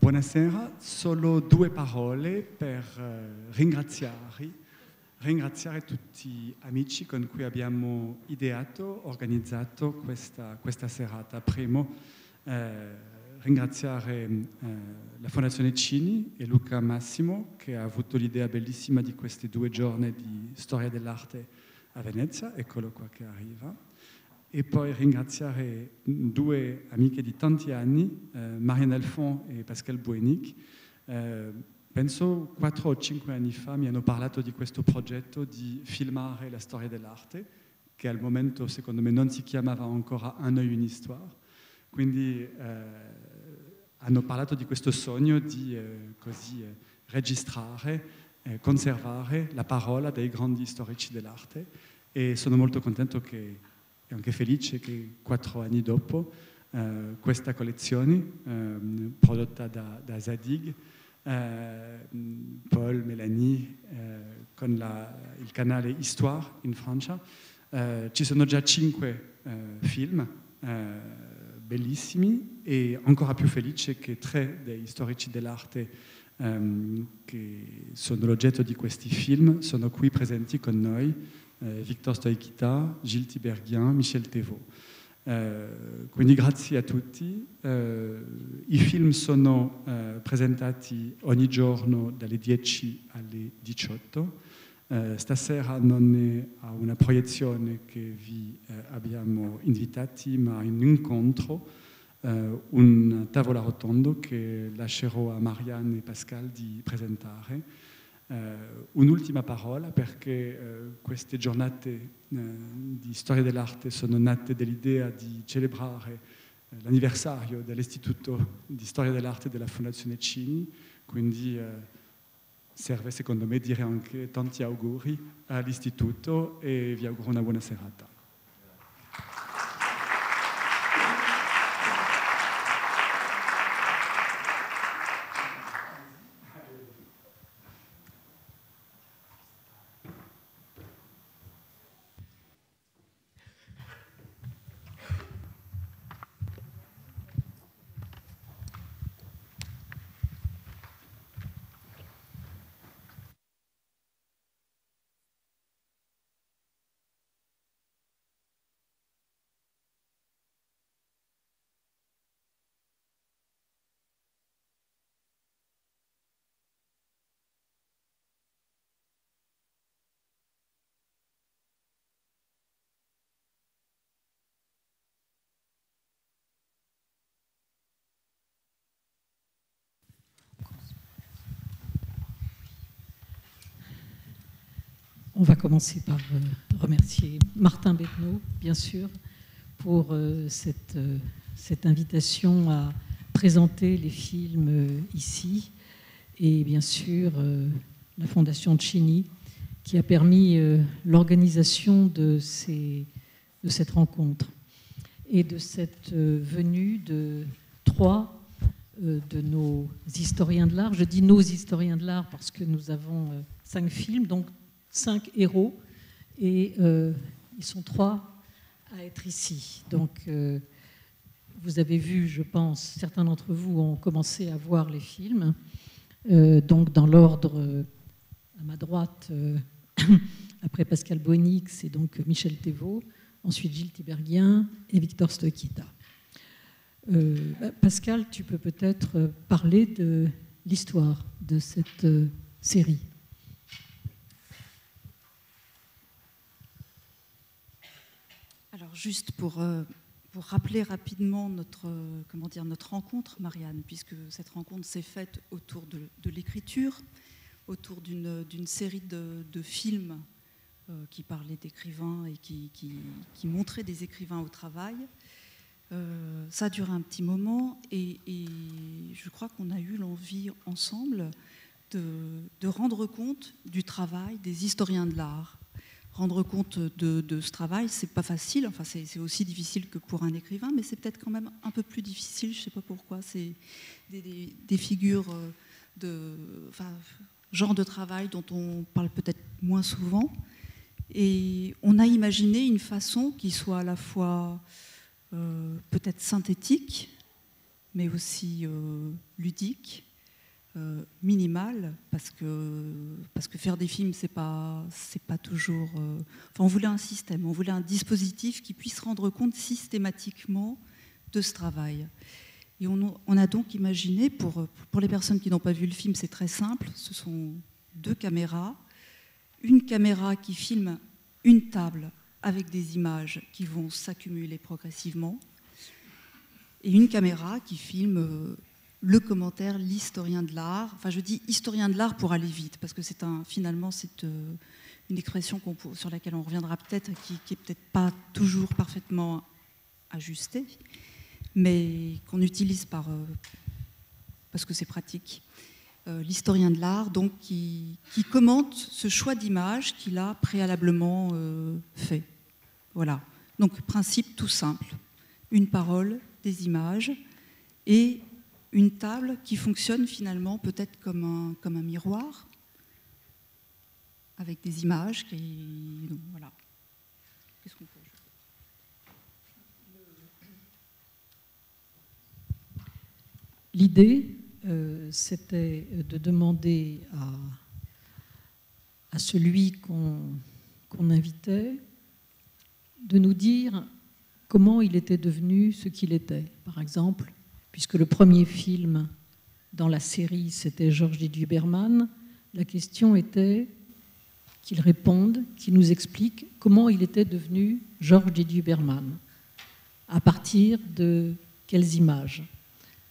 Buonasera, solo due parole per ringraziare tutti gli amici con cui abbiamo ideato, organizzato questa serata. Primo, ringraziare la Fondazione Cini e Luca Massimo che ha avuto l'idea bellissima di questi 2 giorni di storia dell'arte a Venezia, eccolo qua che arriva. E poi ringraziare 2 amiche di tanti anni, Marianne Alfon e Pascal Boenic. Penso 4 o 5 anni fa mi hanno parlato di questo progetto di filmare la storia dell'arte, che al momento secondo me non si chiamava ancora Un œil, une histoire. Quindi hanno parlato di questo sogno di registrare, conservare la parola dei grandi storici dell'arte e sono molto contento e anche felice che 4 anni dopo questa collezione prodotta da Zadig, Paul, Mélanie, con il canale Histoire in Francia, ci sono già 5 film bellissimi e ancora più felice che 3 dei storici dell'arte che sono l'oggetto di questi film sono qui presenti con noi. Victor Stoichita, Gilles Tiberghien, Michel Thévaux. Quindi grazie a tutti. I film sono presentati ogni giorno dalle 10 alle 18. Stasera non è una proiezione che vi abbiamo invitati, ma un incontro, un tavola rotondo che lascerò a Marianne e Pascal di presentare. Un'ultima parola perché queste giornate di storia dell'arte sono nate dall'idea di celebrare l'anniversario dell'Istituto di Storia dell'Arte della Fondazione Cini, quindi serve secondo me dire anche tanti auguri all'Istituto e vi auguro una buona serata. On va commencer par remercier Martin Bettenot, bien sûr, pour cette invitation à présenter les films ici, et bien sûr la Fondation Cini, qui a permis l'organisation de cette rencontre et de cette venue de 3 de nos historiens de l'art. Je dis nos historiens de l'art parce que nous avons 5 films, donc 5 héros, et ils sont 3 à être ici. Donc, vous avez vu, je pense, certains d'entre vous ont commencé à voir les films. Donc, dans l'ordre, à ma droite, après Pascal Boenic, c'est donc Michel Thévaux, ensuite Gilles Tiberghien et Victor Stoichita. Pascal, tu peux peut-être parler de l'histoire de cette série. Alors juste pour rappeler rapidement notre rencontre, Marianne, puisque cette rencontre s'est faite autour de l'écriture, autour d'une série de films qui parlaient d'écrivains et qui montraient des écrivains au travail. Ça a duré un petit moment et je crois qu'on a eu l'envie ensemble de rendre compte du travail des historiens de l'art. Rendre compte de ce travail, c'est pas facile, enfin c'est aussi difficile que pour un écrivain, mais c'est peut-être quand même un peu plus difficile, je sais pas pourquoi, c'est des figures genre de travail dont on parle peut-être moins souvent, et on a imaginé une façon qui soit à la fois peut-être synthétique, mais aussi ludique, minimal, parce que faire des films, c'est pas toujours... on voulait un système, on voulait un dispositif qui puisse rendre compte systématiquement de ce travail. Et on a donc imaginé, pour les personnes qui n'ont pas vu le film, c'est très simple, ce sont 2 caméras, une caméra qui filme une table avec des images qui vont s'accumuler progressivement, et une caméra qui filme le commentaire, l'historien de l'art. Enfin, je dis historien de l'art pour aller vite, parce que finalement, c'est une expression sur laquelle on reviendra peut-être, qui est peut-être pas toujours parfaitement ajustée, mais qu'on utilise parce que c'est pratique. L'historien de l'art, donc, qui commente ce choix d'image qu'il a préalablement fait. Voilà. Donc, principe tout simple. Une parole, des images, et une table qui fonctionne finalement peut-être comme un miroir, avec des images qui... Donc, voilà. Qu'est-ce qu'on peut ajouter ? L'idée, c'était de demander à celui qu'on invitait de nous dire comment il était devenu ce qu'il était. Par exemple, puisque le premier film dans la série, c'était Georges Didier Berman, la question était qu'il réponde, qu'il nous explique comment il était devenu Georges Didier Berman, à partir de quelles images.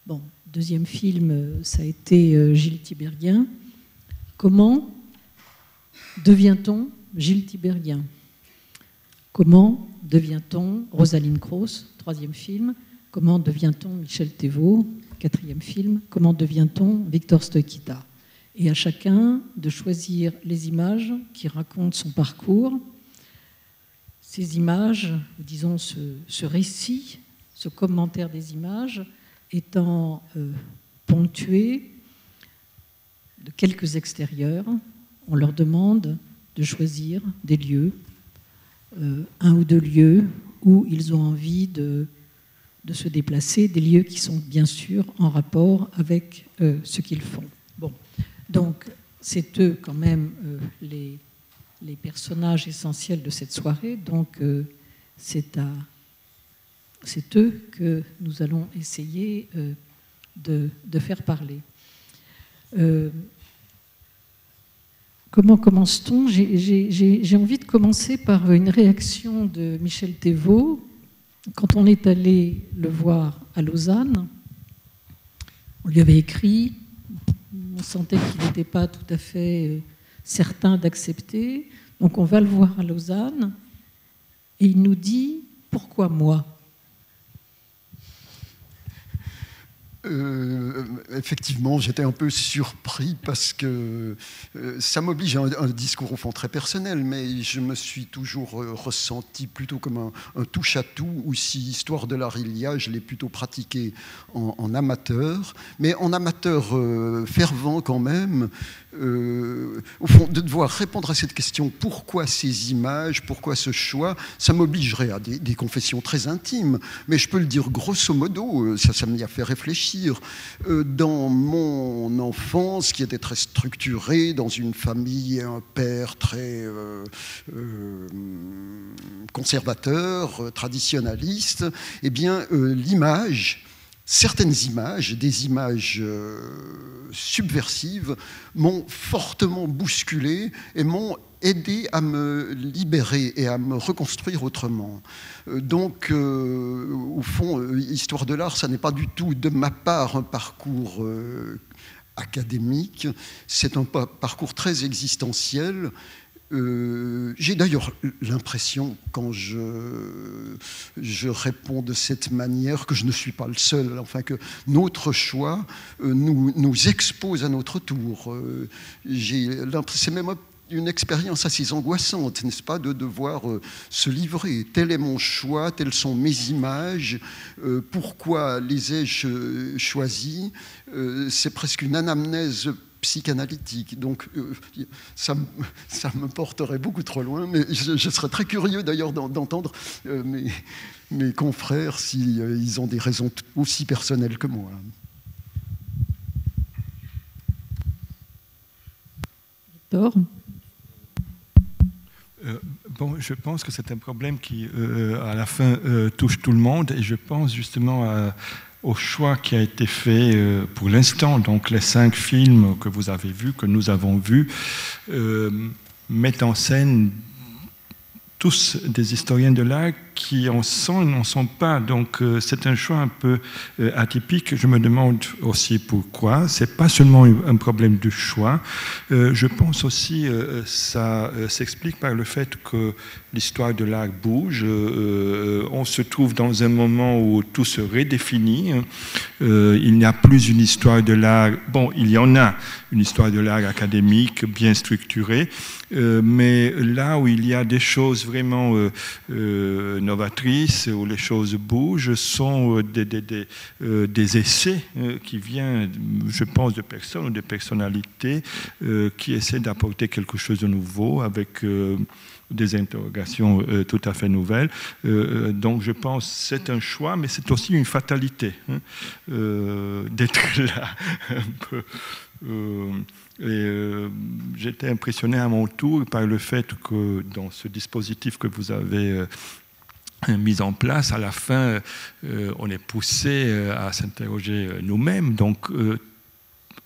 Bon, deuxième film, ça a été Gilles Tiberghien. Comment devient-on Gilles Tiberghien ? Comment devient-on Rosalind Krauss, troisième film? Comment devient-on Michel Thévaux, quatrième film? Comment devient-on Victor Stoïkita? Et à chacun de choisir les images qui racontent son parcours. Ces images, disons ce récit, ce commentaire des images, étant ponctué de quelques extérieurs, on leur demande de choisir des lieux, 1 ou 2 lieux où ils ont envie de se déplacer, des lieux qui sont bien sûr en rapport avec ce qu'ils font. Bon. Donc, c'est eux quand même les personnages essentiels de cette soirée, donc c'est eux que nous allons essayer de faire parler. Comment commence-t-on ? J'ai envie de commencer par une réaction de Michel Thévaux. Quand on est allé le voir à Lausanne, on lui avait écrit, on sentait qu'il n'était pas tout à fait certain d'accepter, donc on va le voir à Lausanne, et il nous dit « Pourquoi moi ?» Effectivement, j'étais un peu surpris parce que ça m'oblige à un discours au fond très personnel, mais je me suis toujours ressenti plutôt comme un touche-à-tout, ou si histoire de l'art il y a, je l'ai plutôt pratiqué en amateur, mais en amateur fervent quand même. Au fond, de devoir répondre à cette question, pourquoi ces images, pourquoi ce choix, ça m'obligerait à des confessions très intimes, mais je peux le dire grosso modo, ça m'y a fait réfléchir. Dans mon enfance, qui était très structurée, dans une famille et un père très conservateur, traditionnaliste, eh bien, l'image, certaines images, des images subversives, m'ont fortement bousculé et m'ont aidé à me libérer et à me reconstruire autrement. Donc, au fond, Histoire de l'art, ça n'est pas du tout de ma part un parcours académique, c'est un parcours très existentiel. J'ai d'ailleurs l'impression, quand je réponds de cette manière, que je ne suis pas le seul, enfin que notre choix nous expose à notre tour. C'est même une expérience assez angoissante, n'est-ce pas, de devoir se livrer. Tel est mon choix, telles sont mes images, pourquoi les ai-je choisis? C'est presque une anamnèse psychanalytique. Donc, ça me porterait beaucoup trop loin, mais je serais très curieux d'ailleurs d'entendre mes confrères s'ils ont des raisons aussi personnelles que moi. Victor ? Bon, je pense que c'est un problème qui, à la fin, touche tout le monde, et je pense justement au choix qui a été fait pour l'instant. Donc, les 5 films que vous avez vus, que nous avons vus, mettent en scène tous des historiens de l'art qui en sont et n'en sont pas. Donc c'est un choix un peu atypique. Je me demande aussi pourquoi. C'est pas seulement un problème de choix. Je pense aussi ça s'explique par le fait que l'histoire de l'art bouge. On se trouve dans un moment où tout se redéfinit. Il n'y a plus une histoire de l'art. Bon, il y en a une histoire de l'art académique bien structurée, mais là où il y a des choses vraiment novatrices, où les choses bougent, sont des essais qui viennent, je pense, de personnes ou de personnalités qui essaient d'apporter quelque chose de nouveau avec des interrogations tout à fait nouvelles. Donc je pense que c'est un choix, mais c'est aussi une fatalité d'être là un peu. J'étais impressionné à mon tour par le fait que dans ce dispositif que vous avez mis en place, à la fin, on est poussé à s'interroger nous-mêmes. Donc,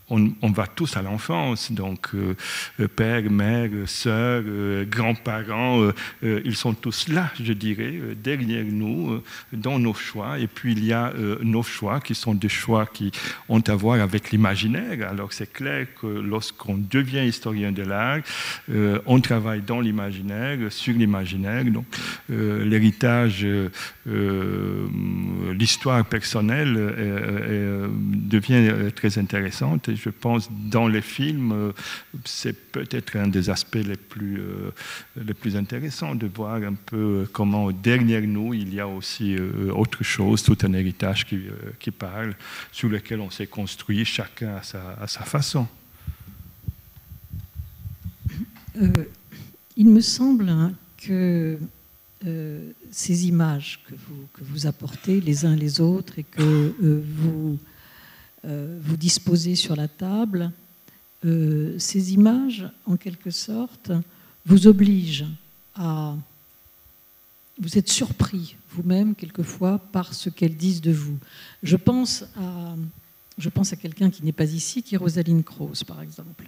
on va tous à l'enfance, donc père, mère, sœur, grands-parents, ils sont tous là, je dirais, derrière nous, dans nos choix. Et puis il y a nos choix qui sont des choix qui ont à voir avec l'imaginaire. Alors c'est clair que lorsqu'on devient historien de l'art, on travaille dans l'imaginaire, sur l'imaginaire. Donc l'héritage, l'histoire personnelle devient très intéressante. Je pense dans les films, c'est peut-être un des aspects les plus intéressants de voir un peu comment derrière nous il y a aussi autre chose, tout un héritage qui parle, sur lequel on s'est construit chacun à sa façon. Il me semble que ces images que vous apportez les uns les autres et que vous disposez sur la table, ces images, en quelque sorte, vous obligent à... Vous êtes surpris vous-même, quelquefois, par ce qu'elles disent de vous. Je pense à quelqu'un qui n'est pas ici, qui est Rosalind Krauss, par exemple.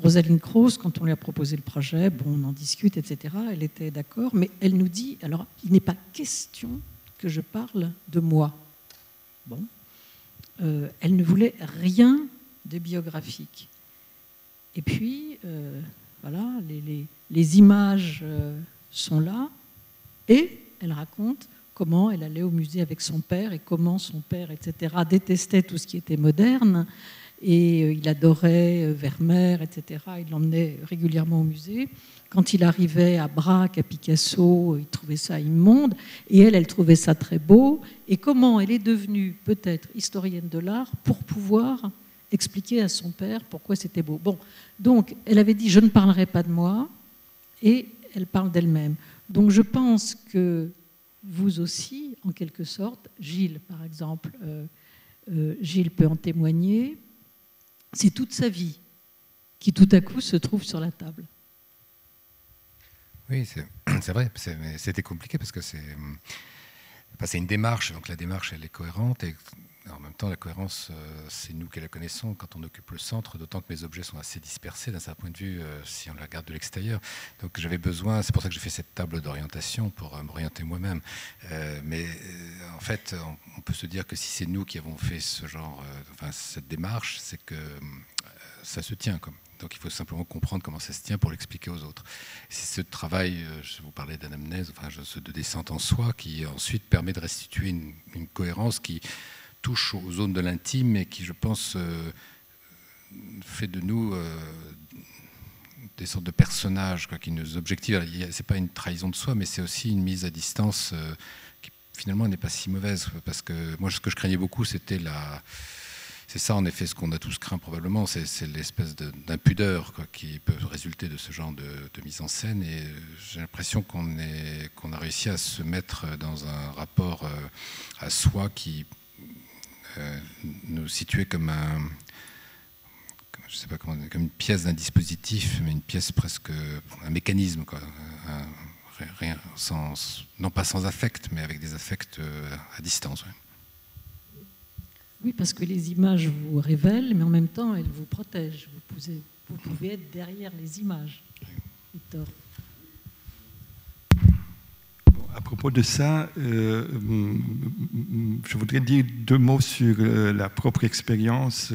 Rosalind Krauss, quand on lui a proposé le projet, bon, on en discute, etc., elle était d'accord, mais elle nous dit, alors, il n'est pas question que je parle de moi. Bon. Elle ne voulait rien de biographique. Et puis, voilà, les images sont là, et elle raconte comment elle allait au musée avec son père, et comment son père, etc., détestait tout ce qui était moderne, et il adorait Vermeer, etc., il l'emmenait régulièrement au musée. Quand il arrivait à Braque, à Picasso, il trouvait ça immonde, et elle trouvait ça très beau. Et comment elle est devenue peut-être historienne de l'art pour pouvoir expliquer à son père pourquoi c'était beau. Bon, donc elle avait dit « je ne parlerai pas de moi », et elle parle d'elle-même. Donc je pense que vous aussi, en quelque sorte, Gilles par exemple, Gilles peut en témoigner, c'est toute sa vie qui tout à coup se trouve sur la table. Oui, c'est vrai, c'était compliqué parce que c'est une démarche, donc la démarche elle est cohérente et en même temps la cohérence c'est nous qui la connaissons quand on occupe le centre, d'autant que mes objets sont assez dispersés d'un certain point de vue si on les regarde de l'extérieur. Donc j'avais besoin, c'est pour ça que j'ai fait cette table d'orientation pour m'orienter moi-même. Mais en fait, on peut se dire que si c'est nous qui avons fait ce genre, cette démarche, c'est que ça se tient comme. Donc il faut simplement comprendre comment ça se tient pour l'expliquer aux autres. C'est ce travail, je vous parlais d'anamnèse, de descente en soi, qui ensuite permet de restituer une cohérence qui touche aux zones de l'intime et qui, je pense, fait de nous des sortes de personnages qui nous objectivent. C'est pas une trahison de soi, mais c'est aussi une mise à distance qui finalement n'est pas si mauvaise. Parce que moi, ce que je craignais beaucoup, c'était c'est ça, en effet, ce qu'on a tous craint probablement, c'est l'espèce d'impudeur qui peut résulter de ce genre de mise en scène. Et j'ai l'impression qu'on a réussi à se mettre dans un rapport à soi qui nous situait comme je sais pas comment, comme une pièce d'un dispositif, mais une pièce presque, un mécanisme, quoi. Rien, non pas sans affect, mais avec des affects à distance. Ouais. Oui, parce que les images vous révèlent, mais en même temps, elles vous protègent. Vous pouvez être derrière les images. Victor. À propos de ça, je voudrais dire 2 mots sur la propre expérience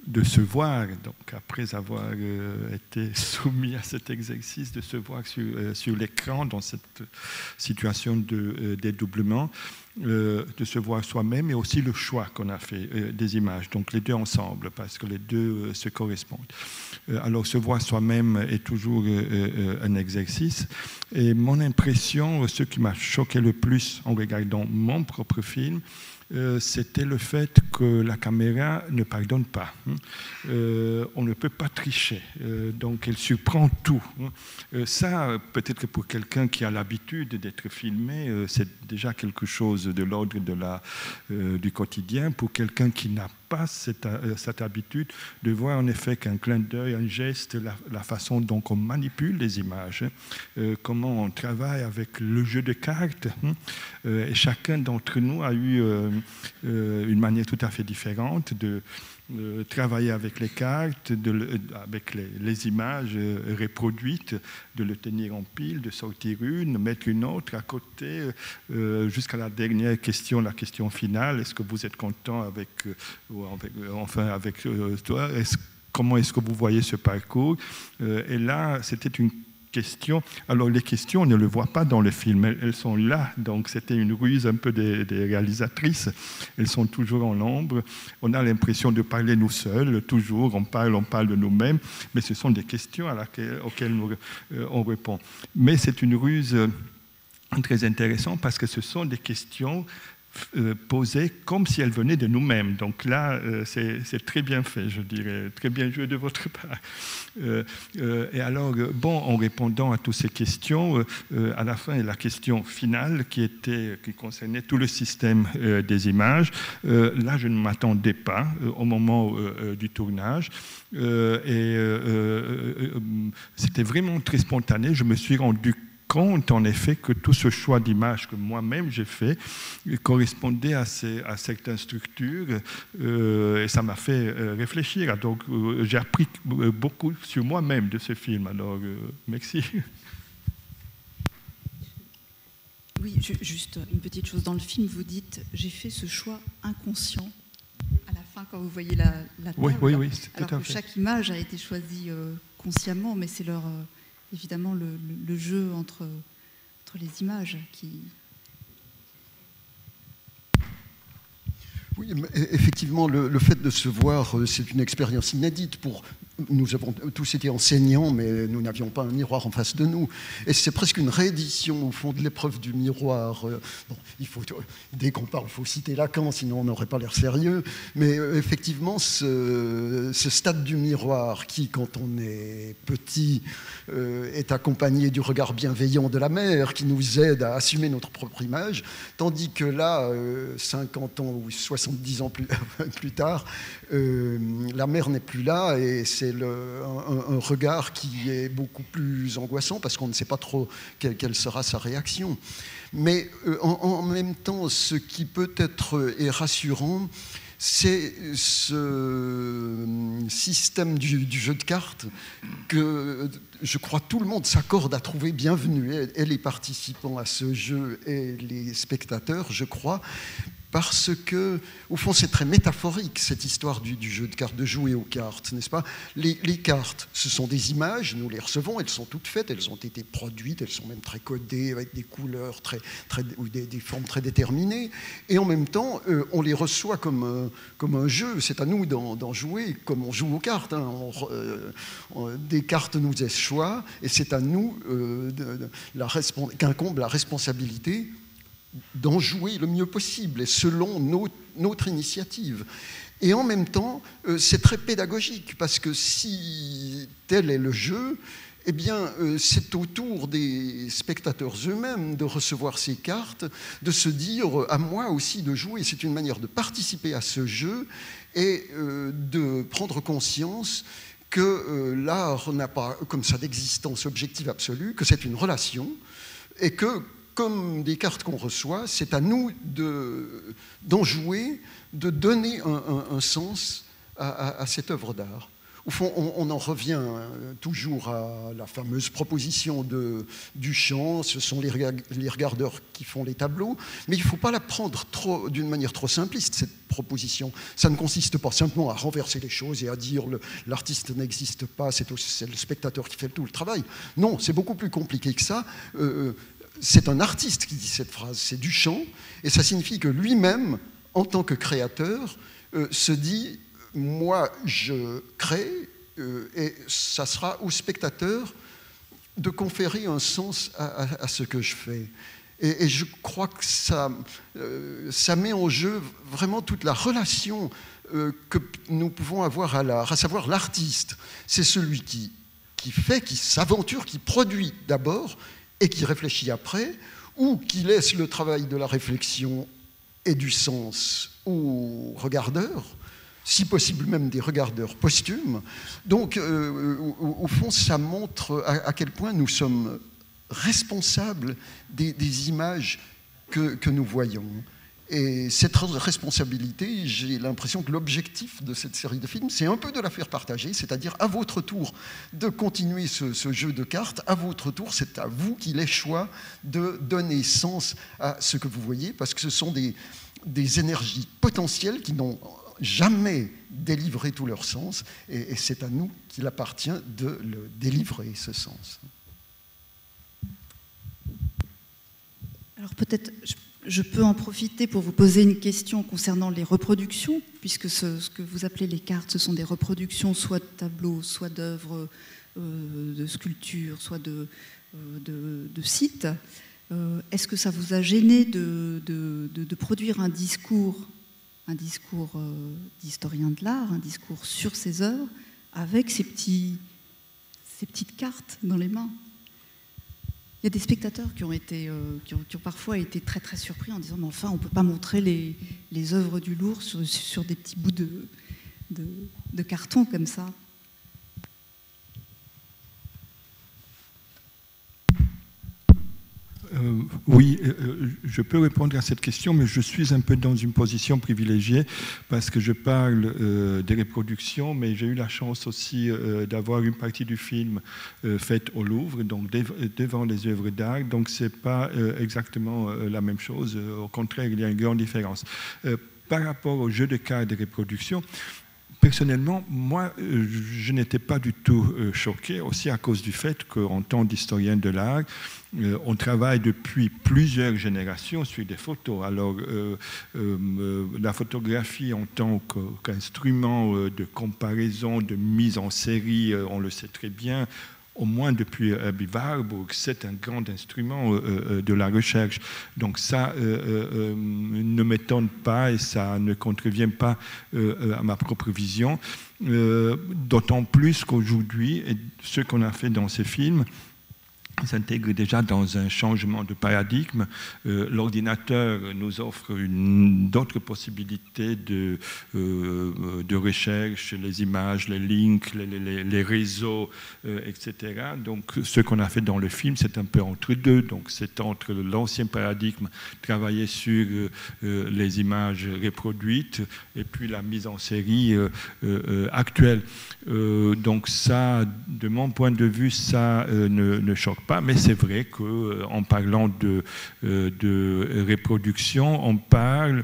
de se voir. Donc, après avoir été soumis à cet exercice de se voir sur l'écran dans cette situation de dédoublement, de se voir soi-même, et aussi le choix qu'on a fait des images. Donc les 2 ensemble, parce que les 2 se correspondent. Alors se voir soi-même est toujours un exercice. Et mon impression, ce qui m'a choqué le plus en regardant mon propre film, c'était le fait que la caméra ne pardonne pas. On ne peut pas tricher, donc elle surprend tout. Ça, peut-être que pour quelqu'un qui a l'habitude d'être filmé, c'est déjà quelque chose de l'ordre du quotidien. Pour quelqu'un qui n'a pas cette habitude de voir en effet qu'un clin d'œil, un geste, la façon dont on manipule les images, comment on travaille avec le jeu de cartes. Et chacun d'entre nous a eu une manière tout à fait différente de travailler avec les cartes, avec les images reproduites, de le tenir en pile, de sortir une, mettre une autre à côté, jusqu'à la dernière question, la question finale. Est-ce que vous êtes content avec toi? Comment est-ce que vous voyez ce parcours? Et là, c'était une question. Alors les questions, on ne le voit pas dans le film, elles sont là, donc c'était une ruse un peu des réalisatrices. Elles sont toujours en l'ombre. On a l'impression de parler nous seuls, toujours, on parle de nous-mêmes, mais ce sont des questions auxquelles on répond. Mais c'est une ruse très intéressante parce que ce sont des questions posées comme si elles venaient de nous-mêmes. Donc là, c'est très bien fait, je dirais, très bien joué de votre part. Et alors, bon, en répondant à toutes ces questions, à la fin, la question finale qui concernait tout le système des images. Là, je ne m'attendais pas au moment du tournage. C'était vraiment très spontané. Je me suis rendu compte en effet que tout ce choix d'images que moi-même j'ai fait correspondait à certaines structures, et ça m'a fait réfléchir. Donc j'ai appris beaucoup sur moi-même de ce film. Alors merci. Oui, juste une petite chose. Dans le film, vous dites « j'ai fait ce choix inconscient » à la fin quand vous voyez la table. Oui, alors que chaque image a été choisie consciemment, mais c'est évidemment le jeu entre les images qui... Oui, effectivement, le fait de se voir, c'est une expérience inédite. Nous avons tous été enseignants, mais nous n'avions pas un miroir en face de nous. Et c'est presque une réédition, au fond, de l'épreuve du miroir. Bon, dès qu'on parle, il faut citer Lacan, sinon on n'aurait pas l'air sérieux. Mais effectivement, ce stade du miroir qui, quand on est petit, est accompagné du regard bienveillant de la mère, qui nous aide à assumer notre propre image, tandis que là, 50 ans ou 70 ans plus tard, la mère n'est plus là, et c'est un regard qui est beaucoup plus angoissant parce qu'on ne sait pas trop quelle sera sa réaction. Mais en même temps, ce qui peut-être est rassurant, c'est ce système du jeu de cartes que je crois tout le monde s'accorde à trouver bienvenu, et les participants à ce jeu et les spectateurs, je crois, parce que, au fond, c'est très métaphorique, cette histoire du jeu de cartes, de jouer aux cartes, n'est-ce pas? Les cartes, ce sont des images, nous les recevons, elles sont toutes faites, elles ont été produites, elles sont même très codées, avec des couleurs, ou des formes très déterminées, et en même temps, on les reçoit comme un jeu, c'est à nous d'en jouer, comme on joue aux cartes, hein. Des cartes nous échoient, et c'est à nous qu'incombe la responsabilité d'en jouer le mieux possible et selon notre initiative. Et en même temps, c'est très pédagogique parce que si tel est le jeu, eh bien, c'est au tour des spectateurs eux-mêmes de recevoir ces cartes, de se dire à moi aussi de jouer. C'est une manière de participer à ce jeu et de prendre conscience que l'art n'a pas comme ça d'existence objective absolue, que c'est une relation et que comme des cartes qu'on reçoit, c'est à nous d'en jouer, de donner un sens à cette œuvre d'art. Au fond, on en revient toujours à la fameuse proposition de Duchamp, ce sont les regardeurs qui font les tableaux, mais il ne faut pas la prendre d'une manière trop simpliste, cette proposition. Ça ne consiste pas simplement à renverser les choses et à dire l'artiste n'existe pas, c'est le spectateur qui fait tout le travail. Non, c'est beaucoup plus compliqué que ça. C'est un artiste qui dit cette phrase, c'est Duchamp, et ça signifie que lui-même, en tant que créateur, se dit « moi, je crée, et ça sera au spectateur de conférer un sens à ce que je fais ». Et je crois que ça met en jeu vraiment toute la relation que nous pouvons avoir à l'art, à savoir l'artiste. C'est celui qui fait, qui s'aventure, qui produit d'abord, et qui réfléchit après, ou qui laisse le travail de la réflexion et du sens aux regardeurs, si possible même des regardeurs posthumes. Donc, au fond, ça montre à quel point nous sommes responsables des images que nous voyons. Et cette responsabilité, j'ai l'impression que l'objectif de cette série de films, c'est un peu de la faire partager, c'est-à-dire à votre tour de continuer ce jeu de cartes, à votre tour, c'est à vous qu'il est choix de donner sens à ce que vous voyez, parce que ce sont des énergies potentielles qui n'ont jamais délivré tout leur sens, et c'est à nous qu'il appartient de le délivrer, ce sens. Alors peut-être... Je peux en profiter pour vous poser une question concernant les reproductions, puisque ce que vous appelez les cartes, ce sont des reproductions soit de tableaux, soit d'œuvres de sculptures, soit de sites. Est-ce que ça vous a gêné de produire un discours d'historien de l'art, un discours sur ces œuvres, avec ces petites cartes dans les mains ? Il y a des spectateurs qui ont parfois été très très surpris en disant mais enfin on ne peut pas montrer les œuvres du Louvre sur des petits bouts de carton comme ça. Oui, je peux répondre à cette question, mais je suis un peu dans une position privilégiée parce que je parle des reproductions, mais j'ai eu la chance aussi d'avoir une partie du film faite au Louvre, donc devant les œuvres d'art, donc ce n'est pas exactement la même chose. Au contraire, il y a une grande différence. Par rapport au jeu de cartes de reproduction, personnellement, moi, je n'étais pas du tout choqué, aussi à cause du fait qu'en tant qu'historien de l'art, on travaille depuis plusieurs générations sur des photos. Alors, la photographie en tant qu'instrument de comparaison, de mise en série, on le sait très bien, au moins depuis Aby Warburg, c'est un grand instrument de la recherche. Donc ça ne m'étonne pas et ça ne contrevient pas à ma propre vision. D'autant plus qu'aujourd'hui, ce qu'on a fait dans ces films s'intègre déjà dans un changement de paradigme. L'ordinateur nous offre d'autres possibilités de recherche, les images, les links, les réseaux, etc. Donc ce qu'on a fait dans le film, c'est un peu entre deux. Donc c'est entre l'ancien paradigme, travailler sur les images reproduites, et puis la mise en série actuelle. Donc ça, de mon point de vue, ça ne choque pas, mais c'est vrai qu'en parlant de reproduction, on parle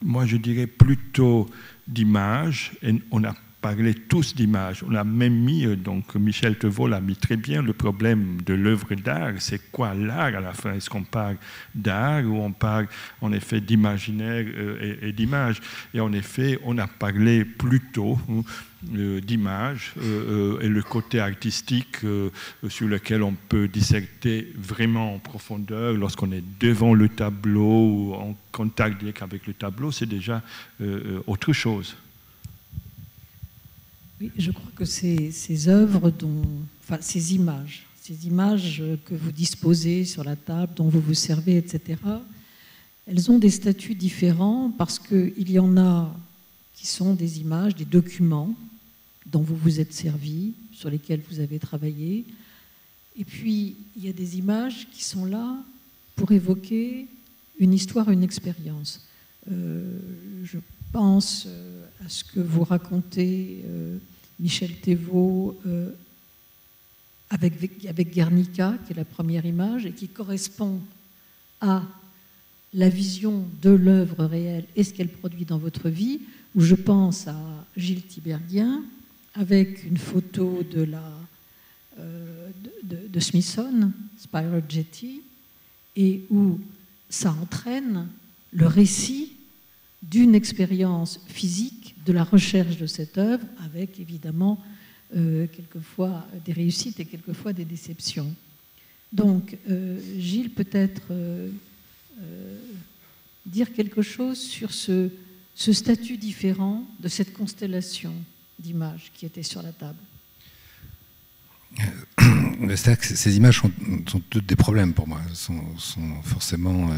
Moi, je dirais plutôt d'images, et on a parlé tous d'images. On a même mis, donc Michel Tevaux l'a mis très bien, le problème de l'œuvre d'art. C'est quoi l'art à la fin? Est-ce qu'on parle d'art ou on parle en effet d'imaginaire et d'images? Et en effet, on a parlé plutôt d'images et le côté artistique sur lequel on peut disserter vraiment en profondeur lorsqu'on est devant le tableau ou en contact direct avec le tableau, c'est déjà autre chose. Oui, je crois que ces œuvres, ces images que vous disposez sur la table, dont vous vous servez, etc., elles ont des statuts différents parce qu'il y en a qui sont des images, des documents dont vous vous êtes servi, sur lesquels vous avez travaillé. Et puis, il y a des images qui sont là pour évoquer une histoire, une expérience. Je pense à ce que vous racontez, Michel Tevaux, avec Guernica, qui est la première image, et qui correspond à la vision de l'œuvre réelle et ce qu'elle produit dans votre vie, où je pense à Gilles Tiberghien, avec une photo de Smithson, Spiral Jetty, et où ça entraîne le récit d'une expérience physique de la recherche de cette œuvre, avec évidemment quelquefois des réussites et quelquefois des déceptions. Donc, Gilles, peut-être dire quelque chose sur ce statut différent de cette constellation d'images qui était sur la table. C'est-à-dire que ces images sont toutes des problèmes pour moi. Elles sont forcément...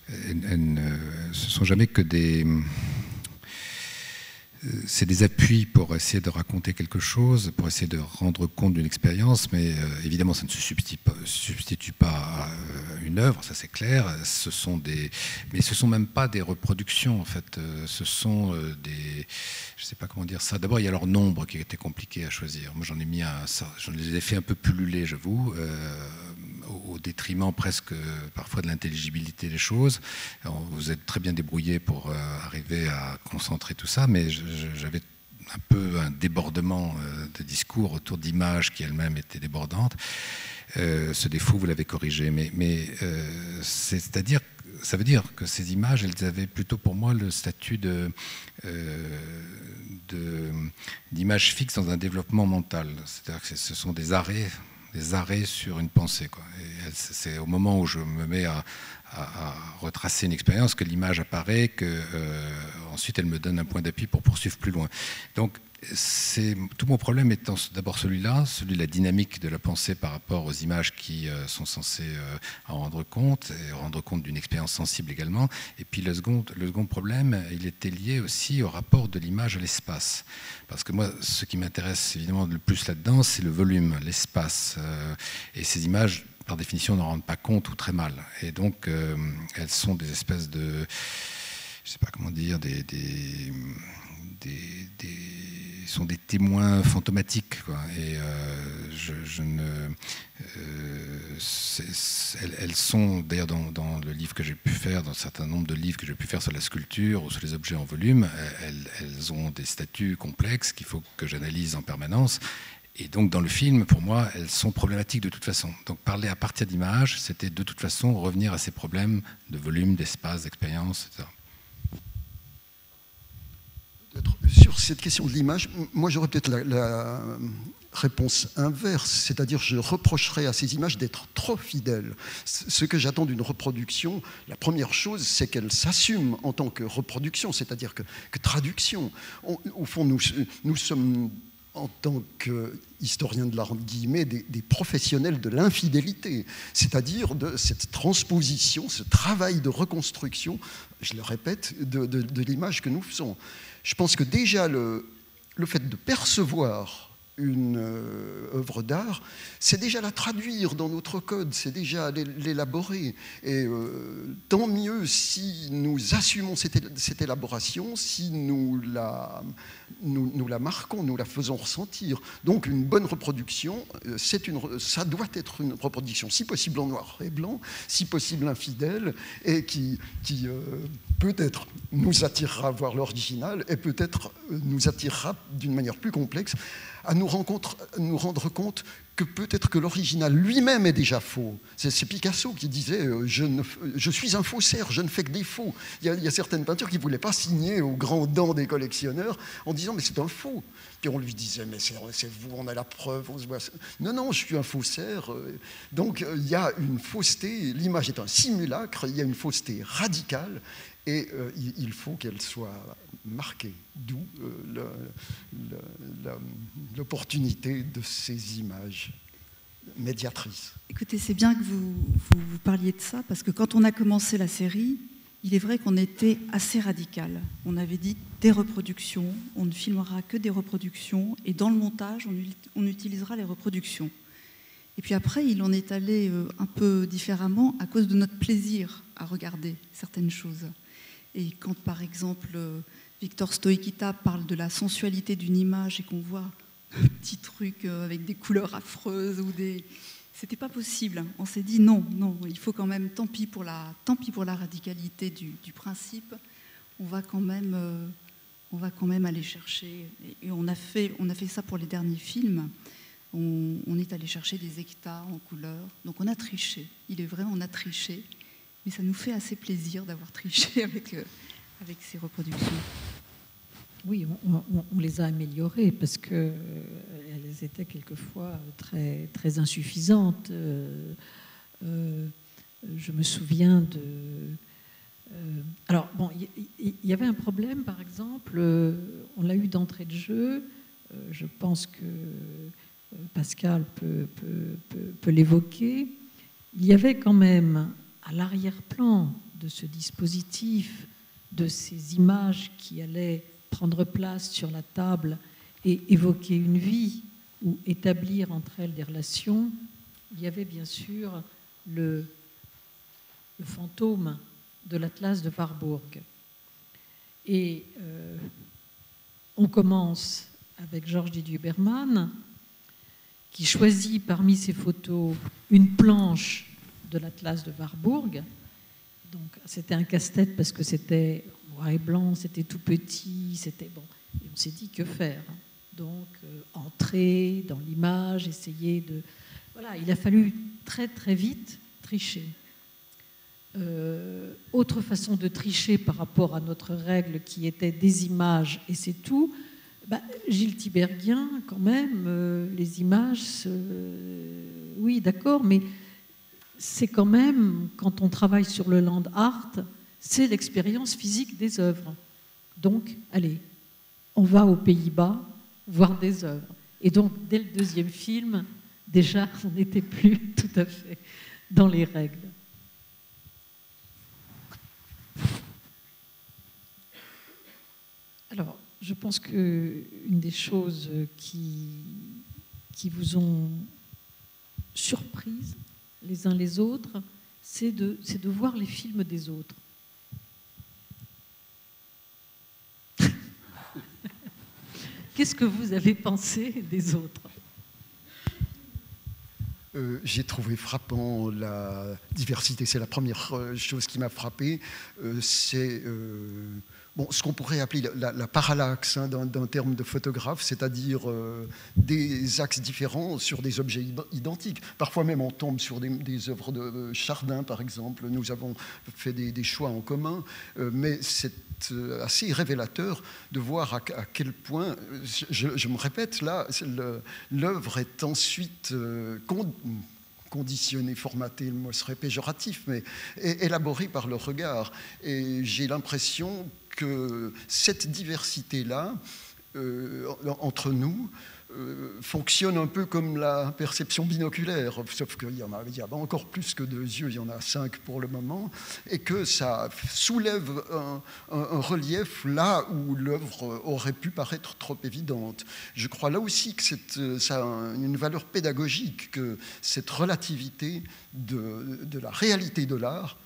elles ne sont jamais que des... C'est des appuis pour essayer de raconter quelque chose, pour essayer de rendre compte d'une expérience, mais évidemment, ça ne se substitue pas à une œuvre, ça c'est clair. Mais ce sont même pas des reproductions, en fait. Ce sont des... Je ne sais pas comment dire ça. D'abord, il y a leur nombre qui était compliqué à choisir. Moi, j'en les ai fait un peu pulluler, j'avoue, au détriment presque parfois de l'intelligibilité des choses. Alors, vous êtes très bien débrouillé pour arriver à concentrer tout ça, mais j'avais un peu un débordement de discours autour d'images qui elles-mêmes étaient débordantes. Ce défaut, vous l'avez corrigé, mais c'est-à-dire, ça veut dire que ces images, elles avaient plutôt pour moi le statut d'image fixe dans un développement mental. C'est-à-dire que ce sont des arrêts sur une pensée, quoi. Et c'est au moment où je me mets à retracer une expérience que l'image apparaît, que ensuite elle me donne un point d'appui pour poursuivre plus loin. Donc tout mon problème étant d'abord celui-là, celui de la dynamique de la pensée par rapport aux images qui sont censées en rendre compte, et rendre compte d'une expérience sensible également. Et puis le second problème, il était lié aussi au rapport de l'image à l'espace. Parce que moi, ce qui m'intéresse évidemment le plus là-dedans, c'est le volume, l'espace. Et ces images, par définition, n'en rendent pas compte ou très mal. Et donc, elles sont des espèces de... Je ne sais pas comment dire, sont des témoins fantomatiques, quoi. Et elles sont d'ailleurs dans le livre que j'ai pu faire, dans un certain nombre de livres que j'ai pu faire sur la sculpture ou sur les objets en volume, elles ont des statuts complexes qu'il faut que j'analyse en permanence. Et donc dans le film, pour moi, elles sont problématiques de toute façon. Donc parler à partir d'images, c'était de toute façon revenir à ces problèmes de volume, d'espace, d'expérience, etc. Sur cette question de l'image, moi j'aurais peut-être la réponse inverse, c'est-à-dire je reprocherais à ces images d'être trop fidèles. Ce que j'attends d'une reproduction, la première chose, c'est qu'elle s'assume en tant que reproduction, c'est-à-dire que traduction. Au fond, nous sommes, en tant qu'historiens de l'art, entre guillemets, des professionnels de l'infidélité, c'est-à-dire de cette transposition, ce travail de reconstruction, je le répète, de l'image que nous faisons. Je pense que déjà le fait de percevoir une œuvre d'art, c'est déjà la traduire dans notre code, c'est déjà l'élaborer. Et tant mieux si nous assumons cette élaboration, si nous la marquons, nous la faisons ressentir. Donc une bonne reproduction, ça doit être une reproduction, si possible en noir et blanc, si possible infidèle, et qui peut-être nous attirera à voir l'original, et peut-être nous attirera d'une manière plus complexe à nous rendre compte que peut-être que l'original lui-même est déjà faux. C'est Picasso qui disait je suis un faussaire, je ne fais que des faux. Il y a certaines peintures qui ne voulaient pas signer aux grands dents des collectionneurs en disant mais c'est un faux. Puis on lui disait mais c'est vous, on a la preuve, on se voit. Non, je suis un faussaire. Donc il y a une fausseté, l'image est un simulacre, il y a une fausseté radicale. Et il faut qu'elle soit marquée, d'où l'opportunité de ces images médiatrices. Écoutez, c'est bien que vous parliez de ça, parce que quand on a commencé la série, il est vrai qu'on était assez radical. On avait dit des reproductions, on ne filmera que des reproductions, et dans le montage, on utilisera les reproductions. Et puis après, il en est allé un peu différemment à cause de notre plaisir à regarder certaines choses. Et quand, par exemple, Victor Stoïkita parle de la sensualité d'une image et qu'on voit un petit truc avec des couleurs affreuses ou des... C'était pas possible. On s'est dit non, il faut quand même, tant pis pour la radicalité du principe, on va quand même aller chercher. Et on a fait ça pour les derniers films. On est allé chercher des hectares en couleurs. Donc on a triché. Il est vrai, on a triché. Mais ça nous fait assez plaisir d'avoir triché avec ces reproductions. Oui, on les a améliorées parce qu'elles étaient quelquefois très, très insuffisantes. Je me souviens de... alors, bon, il y avait un problème, par exemple, on l'a eu d'entrée de jeu, je pense que Pascal peut l'évoquer. Il y avait quand même à l'arrière-plan de ce dispositif, de ces images qui allaient prendre place sur la table et évoquer une vie ou établir entre elles des relations, il y avait bien sûr le fantôme de l'Atlas de Warburg. Et on commence avec Georges Didier Berman, qui choisit parmi ses photos une planche de l'Atlas de Warburg. Donc c'était un casse-tête parce que c'était noir et blanc, c'était tout petit, c'était bon. Et on s'est dit que faire. Donc entrer dans l'image, essayer de... Voilà, il a fallu très très vite tricher. Autre façon de tricher par rapport à notre règle qui était des images et c'est tout. Gilles Tiberghien, quand même, les images, oui, d'accord, mais c'est quand même, quand on travaille sur le land art, c'est l'expérience physique des œuvres. Donc, allez, on va aux Pays-Bas voir des œuvres. Et donc, dès le deuxième film, déjà, on n'était plus tout à fait dans les règles. Alors, je pense qu'une des choses qui vous ont surprises les uns les autres, c'est de voir les films des autres. Qu'est-ce que vous avez pensé des autres ? J'ai trouvé frappant la diversité. C'est la première chose qui m'a frappé. C'est ce qu'on pourrait appeler la parallaxe d'un terme de photographe, c'est-à-dire des axes différents sur des objets identiques. Parfois même on tombe sur des œuvres de Chardin, par exemple. Nous avons fait des choix en commun, mais c'est assez révélateur de voir à quel point, je me répète là, l'œuvre est ensuite conditionnée, formatée, le mot serait péjoratif, mais élaborée par le regard. Et j'ai l'impression que cette diversité-là, entre nous, fonctionne un peu comme la perception binoculaire, sauf qu'il y a encore plus que 2 yeux, il y en a 5 pour le moment, et que ça soulève un relief là où l'œuvre aurait pu paraître trop évidente. Je crois là aussi que ça a une valeur pédagogique, que cette relativité de la réalité de l'art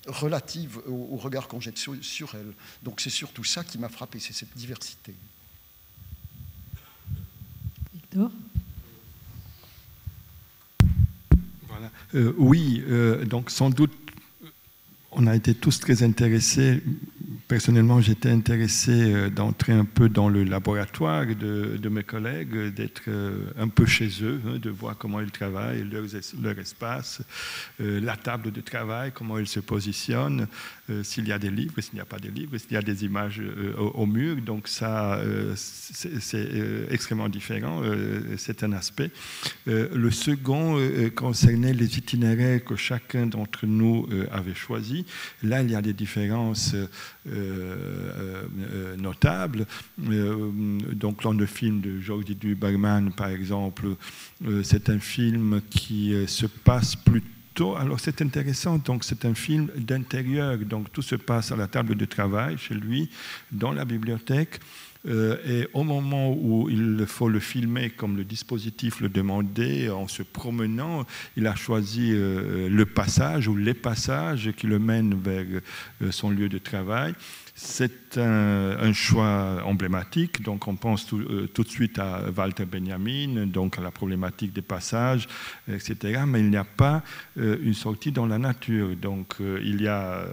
relative au regard qu'on jette sur elle. Donc c'est surtout ça qui m'a frappé, c'est cette diversité. Victor ? Voilà. Oui, donc sans doute, on a été tous très intéressés. Personnellement, j'étais intéressé d'entrer un peu dans le laboratoire de mes collègues, d'être un peu chez eux, de voir comment ils travaillent, leur espace, la table de travail, comment ils se positionnent, s'il y a des livres, s'il n'y a pas de livres, s'il y a des images au mur. Donc ça, c'est extrêmement différent, c'est un aspect. Le second concernait les itinéraires que chacun d'entre nous avait choisis. Là, il y a des différences notables. Donc, dans le film de Jordi Duberman, par exemple, c'est un film qui se passe plutôt. Alors, c'est intéressant. Donc, c'est un film d'intérieur. Donc, tout se passe à la table de travail, chez lui, dans la bibliothèque. Et au moment où il faut le filmer comme le dispositif le demandait, en se promenant, il a choisi le passage ou les passages qui le mènent vers son lieu de travail. C'est un choix emblématique, donc on pense tout de suite à Walter Benjamin, donc à la problématique des passages, etc. Mais il n'y a pas une sortie dans la nature. Donc il y a...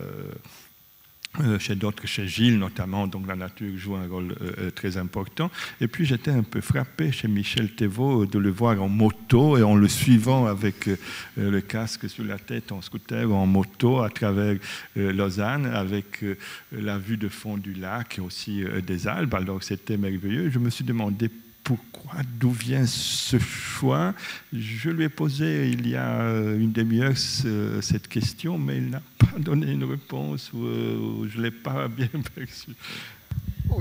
chez d'autres, chez Gilles notamment, donc la nature joue un rôle très important. Et puis j'étais un peu frappé chez Michel Thévaux de le voir en moto et en le suivant avec le casque sur la tête en scooter ou en moto à travers Lausanne, avec la vue de fond du lac et aussi des Alpes. Alors c'était merveilleux. Je me suis demandé pourquoi, d'où vient ce choix. Je lui ai posé il y a une demi-heure cette question, mais il n'a pas donné une réponse ou je ne l'ai pas bien perçue.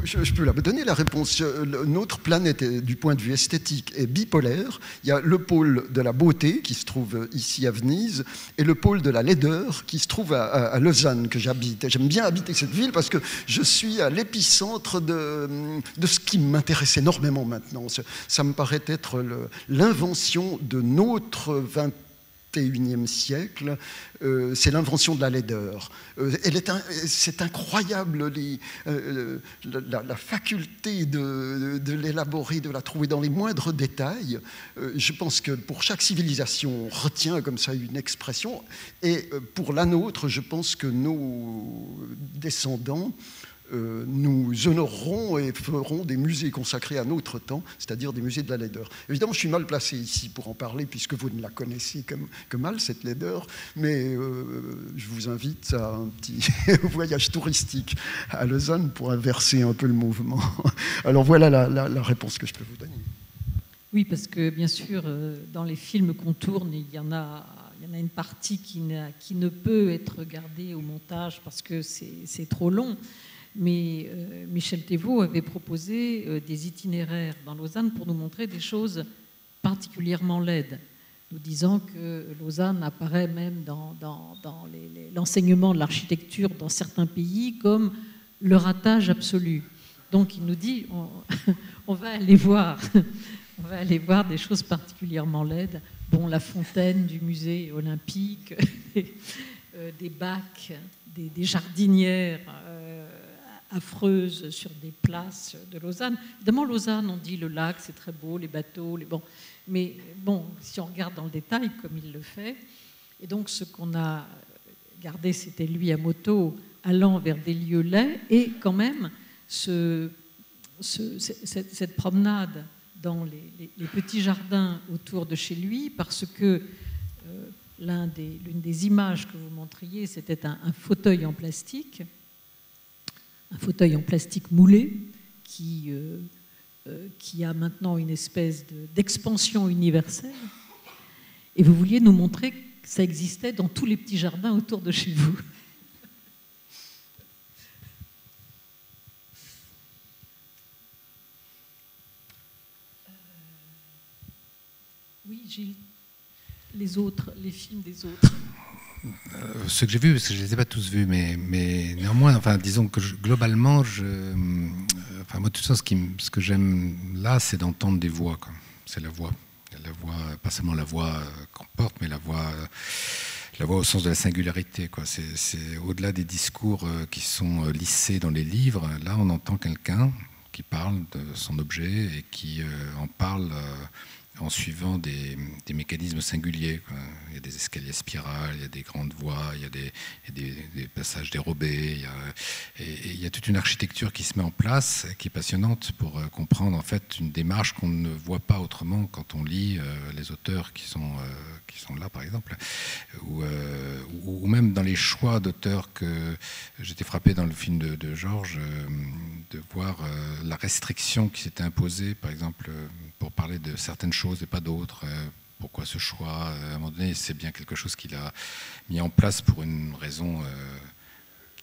Je peux donner la réponse. Notre planète, du point de vue esthétique, est bipolaire. Il y a le pôle de la beauté, qui se trouve ici à Venise, et le pôle de la laideur, qui se trouve à Lausanne, que j'habite. J'aime bien habiter cette ville parce que je suis à l'épicentre de ce qui m'intéresse énormément maintenant. Ça me paraît être l'invention de notre 21e siècle, c'est l'invention de la laideur. C'est incroyable la faculté de l'élaborer, de la trouver dans les moindres détails. Je pense que pour chaque civilisation, on retient comme ça une expression, et pour la nôtre, je pense que nos descendants nous honorerons et ferons des musées consacrés à notre temps, c'est-à-dire des musées de la laideur. Évidemment, je suis mal placé ici pour en parler, puisque vous ne la connaissez que mal, cette laideur, mais je vous invite à un petit voyage touristique à Lausanne pour inverser un peu le mouvement. Alors voilà la réponse que je peux vous donner. Oui, parce que bien sûr, dans les films qu'on tourne, il y en a une partie qui ne peut être regardée au montage parce que c'est trop long. Mais Michel Thévaux avait proposé des itinéraires dans Lausanne pour nous montrer des choses particulièrement laides, nous disant que Lausanne apparaît même dans l'enseignement de l'architecture dans certains pays comme le ratage absolu. Donc il nous dit, on va aller voir des choses particulièrement laides. Bon, la fontaine du musée olympique, des bacs, des jardinières affreuses sur des places de Lausanne. Évidemment, Lausanne, on dit le lac, c'est très beau, les bateaux, mais bon, si on regarde dans le détail, comme il le fait, et donc ce qu'on a gardé, c'était lui à moto, allant vers des lieux laids, et quand même, cette promenade dans les petits jardins autour de chez lui, parce que l'une des images que vous montriez, c'était un fauteuil en plastique, moulé, qui a maintenant une espèce d'expansion universelle. Et vous vouliez nous montrer que ça existait dans tous les petits jardins autour de chez vous. Oui, Gilles. Les autres, les films des autres. Ceux que j'ai vus, parce que je ne les ai pas tous vus, mais néanmoins, enfin, disons que globalement, moi, de toute façon, ce que j'aime là, c'est d'entendre des voix, quoi. C'est la voix, pas seulement la voix qu'on porte, mais la voix au sens de la singularité, quoi. C'est au-delà des discours qui sont lissés dans les livres. Là, on entend quelqu'un qui parle de son objet et qui en parle en suivant des mécanismes singuliers, quoi. Il y a des escaliers spirales, il y a des grandes voies, il y a des passages dérobés, il y a toute une architecture qui se met en place, qui est passionnante pour comprendre en fait une démarche qu'on ne voit pas autrement quand on lit les auteurs qui sont là, par exemple, ou même dans les choix d'auteurs que j'étais frappé dans le film de Georges, de voir la restriction qui s'était imposée, par exemple, pour parler de certaines choses et pas d'autres. Pourquoi ce choix? À un moment donné, c'est bien quelque chose qu'il a mis en place pour une raison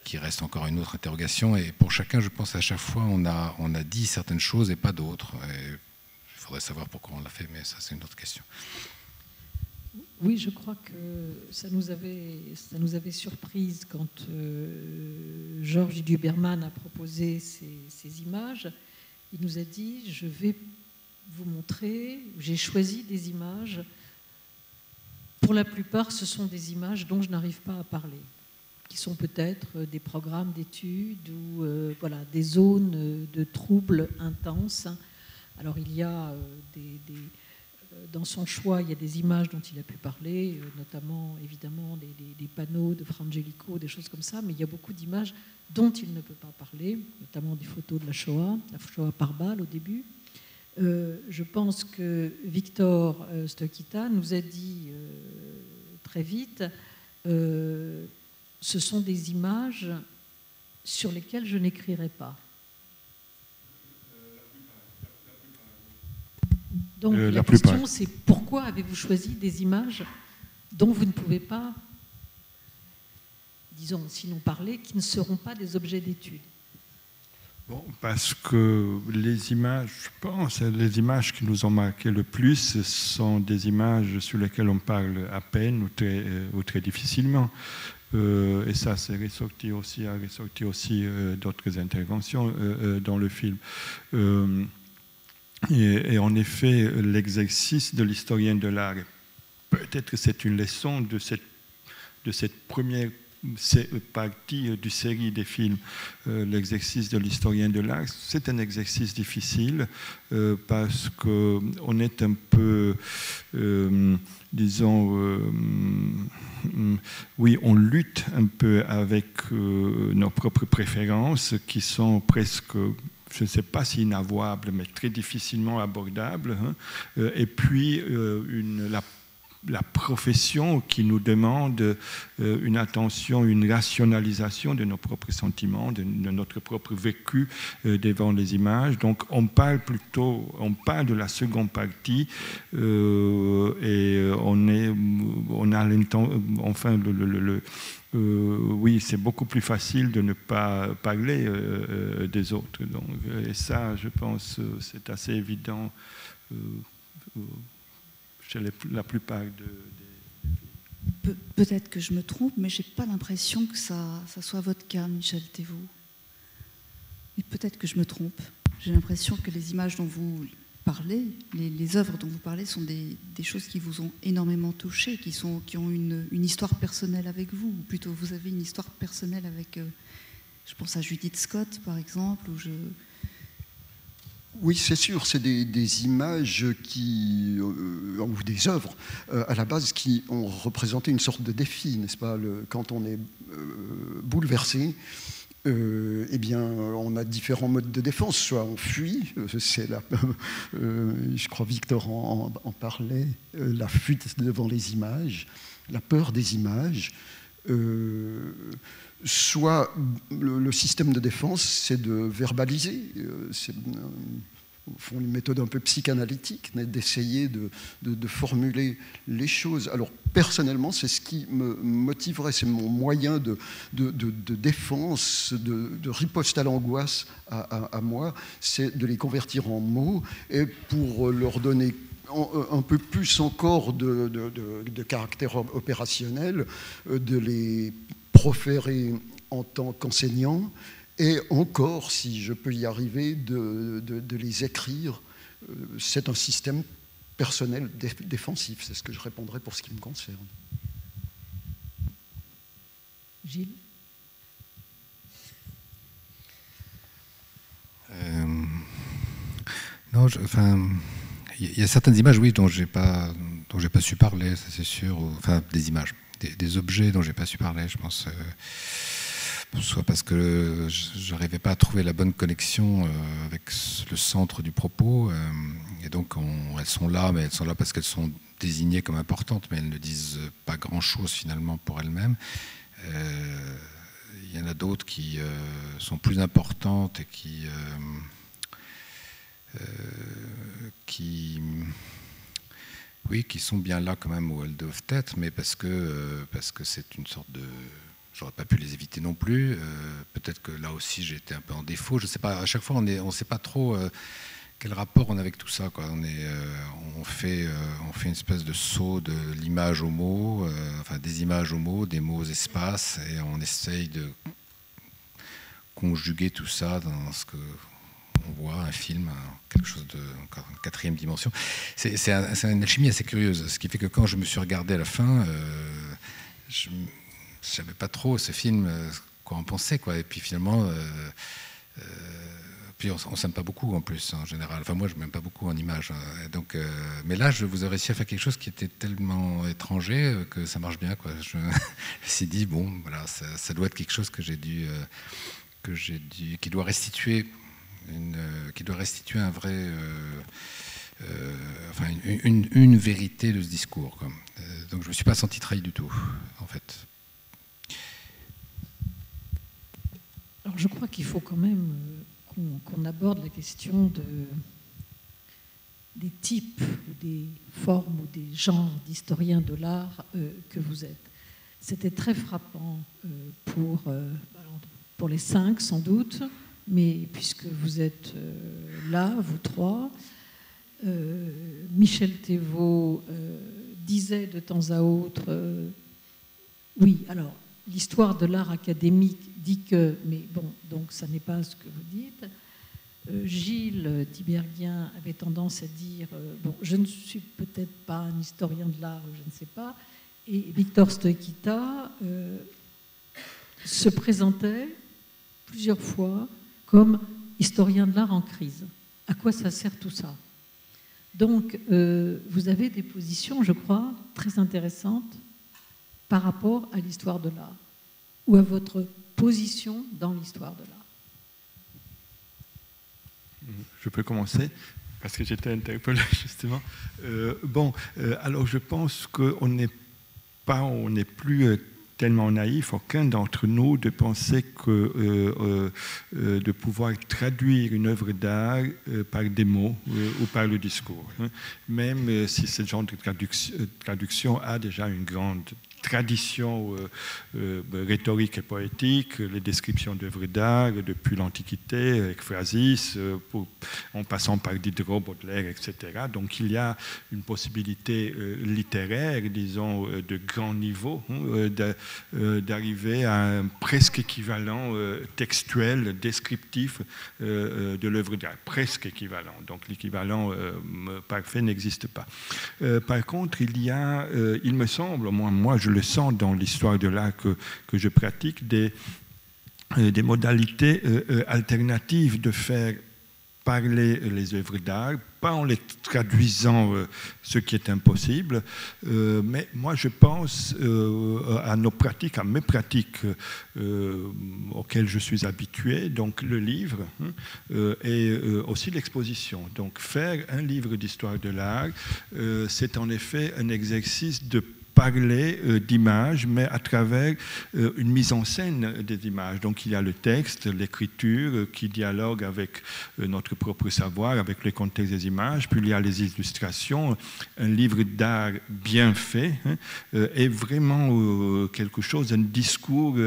qui reste encore une autre interrogation. Et pour chacun, je pense à chaque fois, on a dit certaines choses et pas d'autres. Il faudrait savoir pourquoi on l'a fait, mais ça, c'est une autre question. Oui, je crois que ça nous avait surprise quand Georges Duberman a proposé ces images. Il nous a dit, je vais vous montrer, j'ai choisi des images. Pour la plupart, ce sont des images dont je n'arrive pas à parler, qui sont peut-être des programmes d'études ou voilà, des zones de troubles intenses. Alors il y a dans son choix, il y a des images dont il a pu parler, notamment évidemment des panneaux de Frangelico, des choses comme ça, mais il y a beaucoup d'images dont il ne peut pas parler, notamment des photos de la Shoah par balle au début. Je pense que Victor Stoichita nous a dit très vite, ce sont des images sur lesquelles je n'écrirai pas. Donc la question, c'est pourquoi avez-vous choisi des images dont vous ne pouvez pas, disons, sinon parler, qui ne seront pas des objets d'étude? Bon, parce que les images, je pense, les images qui nous ont marqué le plus sont des images sur lesquelles on parle à peine ou très difficilement. Et ça, c'est ressorti aussi d'autres interventions dans le film. Et en effet, l'exercice de l'historien de l'art, peut-être que c'est une leçon de cette première partie du série des films, l'exercice de l'historien de l'art, c'est un exercice difficile parce qu'on est un peu, disons, oui, on lutte un peu avec nos propres préférences qui sont presque, je ne sais pas si inavouables, mais très difficilement abordables. Et puis, la profession qui nous demande une attention, une rationalisation de nos propres sentiments, de notre propre vécu devant les images. Donc on parle de la seconde partie et on a l'intention, enfin oui, c'est beaucoup plus facile de ne pas parler des autres. Donc, et ça, je pense, c'est assez évident chez la plupart des Peut-être que je me trompe, mais je n'ai pas l'impression que ça soit votre cas, Michel Thévoux. Et peut-être que je me trompe. J'ai l'impression que les images dont vous parlez, les œuvres dont vous parlez sont des choses qui vous ont énormément touché, qui ont une histoire personnelle avec vous. Ou plutôt, vous avez une histoire personnelle avec, je pense à Judith Scott, par exemple, Oui, c'est sûr, c'est des images ou des œuvres à la base qui ont représenté une sorte de défi, n'est-ce pas? Quand on est bouleversé, eh bien, on a différents modes de défense. Soit on fuit, je crois Victor en parlait, la fuite devant les images, la peur des images. Soit le système de défense, c'est de verbaliser. C'est au fond une méthode un peu psychanalytique, d'essayer de formuler les choses. Alors personnellement, c'est ce qui me motiverait, c'est mon moyen de défense, de riposte à l'angoisse à moi, c'est de les convertir en mots et pour leur donner un peu plus encore de caractère opérationnel, de les proférer en tant qu'enseignant, et encore, si je peux y arriver, de les écrire. C'est un système personnel défensif, c'est ce que je répondrai pour ce qui me concerne. Gilles? Non, il y a certaines images, oui, dont j'ai pas su parler, ça c'est sûr. Enfin, des images, des objets dont j'ai pas su parler, je pense. Soit parce que je n'arrivais pas à trouver la bonne connexion avec le centre du propos, et donc elles sont là, mais elles sont là parce qu'elles sont désignées comme importantes, mais elles ne disent pas grand-chose finalement pour elles-mêmes. Il y en a d'autres qui sont plus importantes et qui sont bien là quand même où elles doivent être, mais parce que c'est une sorte de... J'aurais pas pu les éviter non plus. Peut-être que là aussi j'ai été un peu en défaut. Je sais pas. À chaque fois, on sait pas trop quel rapport on a avec tout ça, quoi. On fait une espèce de saut de l'image au mot, enfin des images aux mots, des mots aux espaces, et on essaye de conjuguer tout ça dans ce que on voit, un film, quelque chose de encore une quatrième dimension. C'est une alchimie assez curieuse, ce qui fait que quand je me suis regardé à la fin, je savais pas trop ce film quoi en penser, quoi. Et puis finalement, puis on s'aime pas beaucoup en plus en général. Enfin moi je m'aime pas beaucoup en image. Donc, mais là je vous ai réussi à faire quelque chose qui était tellement étranger que ça marche bien, quoi. Je me suis dit bon voilà, ça doit être quelque chose que j'ai dû qui doit restituer un vrai enfin une vérité de ce discours, quoi. Donc je me suis pas senti trahi du tout en fait. Alors je crois qu'il faut quand même qu'on aborde la question des types, des formes ou des genres d'historiens de l'art que vous êtes. C'était très frappant pour les 5 sans doute, mais puisque vous êtes là, vous 3, Michel Thévaux disait de temps à autre, oui, alors l'histoire de l'art académique dit que, mais bon, donc ça n'est pas ce que vous dites. Gilles Tiberghien avait tendance à dire, bon, je ne suis peut-être pas un historien de l'art, je ne sais pas, et Victor Stoïkita se présentait plusieurs fois comme historien de l'art en crise. À quoi ça sert tout ça? Donc, vous avez des positions, je crois, très intéressantes par rapport à l'histoire de l'art ou à votre position dans l'histoire de l'art. Je peux commencer parce que j'étais interpellé justement. Alors je pense qu'on n'est plus tellement naïf, aucun d'entre nous, de penser que de pouvoir traduire une œuvre d'art par des mots ou par le discours. Même si ce genre de traduction a déjà une grande tradition rhétorique et poétique, les descriptions d'œuvres d'art depuis l'Antiquité, avec Phrasis, en passant par Diderot, Baudelaire, etc. Donc il y a une possibilité littéraire, disons, de grand niveau, d'arriver à un presque équivalent textuel, descriptif de l'œuvre d'art. Presque équivalent. Donc l'équivalent parfait n'existe pas. Par contre, il me semble, moi je le sens dans l'histoire de l'art que je pratique, des modalités alternatives de faire parler les œuvres d'art, pas en les traduisant, ce qui est impossible, mais moi je pense à nos pratiques, à mes pratiques auxquelles je suis habitué, donc le livre et aussi l'exposition. Donc faire un livre d'histoire de l'art, c'est en effet un exercice de parler d'images, mais à travers une mise en scène des images. Donc il y a le texte, l'écriture qui dialogue avec notre propre savoir, avec le contexte des images, puis il y a les illustrations. Un livre d'art bien fait est vraiment quelque chose, un discours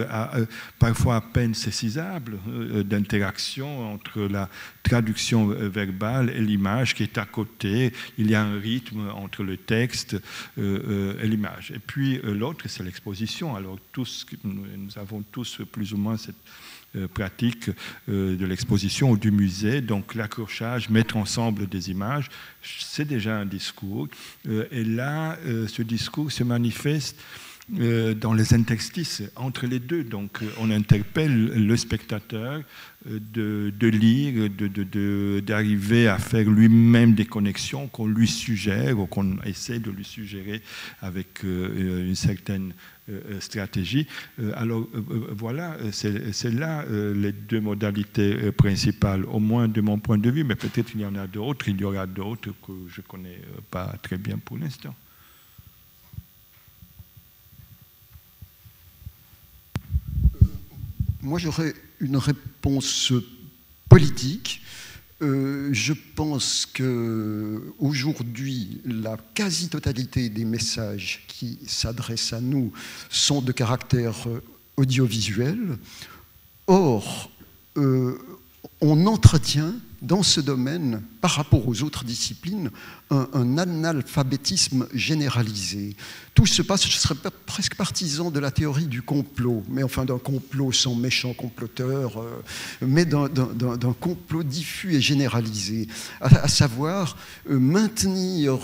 parfois à peine saisissable, d'interaction entre la traduction verbale et l'image qui est à côté. Il y a un rythme entre le texte et l'image. Et puis l'autre, c'est l'exposition. Alors nous avons tous plus ou moins cette pratique de l'exposition ou du musée. Donc l'accrochage, mettre ensemble des images, c'est déjà un discours. Et là, ce discours se manifeste dans les interstices entre les deux. Donc on interpelle le spectateur de lire, d'arriver à faire lui-même des connexions qu'on lui suggère ou qu'on essaie de lui suggérer avec une certaine stratégie. Alors voilà, c'est là les deux modalités principales, au moins de mon point de vue, mais peut-être il y en a d'autres, il y aura d'autres que je ne connais pas très bien pour l'instant. Moi, j'aurais une réponse politique. Je pense qu'aujourd'hui, la quasi-totalité des messages qui s'adressent à nous sont de caractère audiovisuel. Or, on entretient dans ce domaine, par rapport aux autres disciplines, un analphabétisme généralisé. Tout se passe, je serais presque partisan de la théorie du complot, mais enfin d'un complot sans méchant comploteur, mais d'un complot diffus et généralisé, à savoir maintenir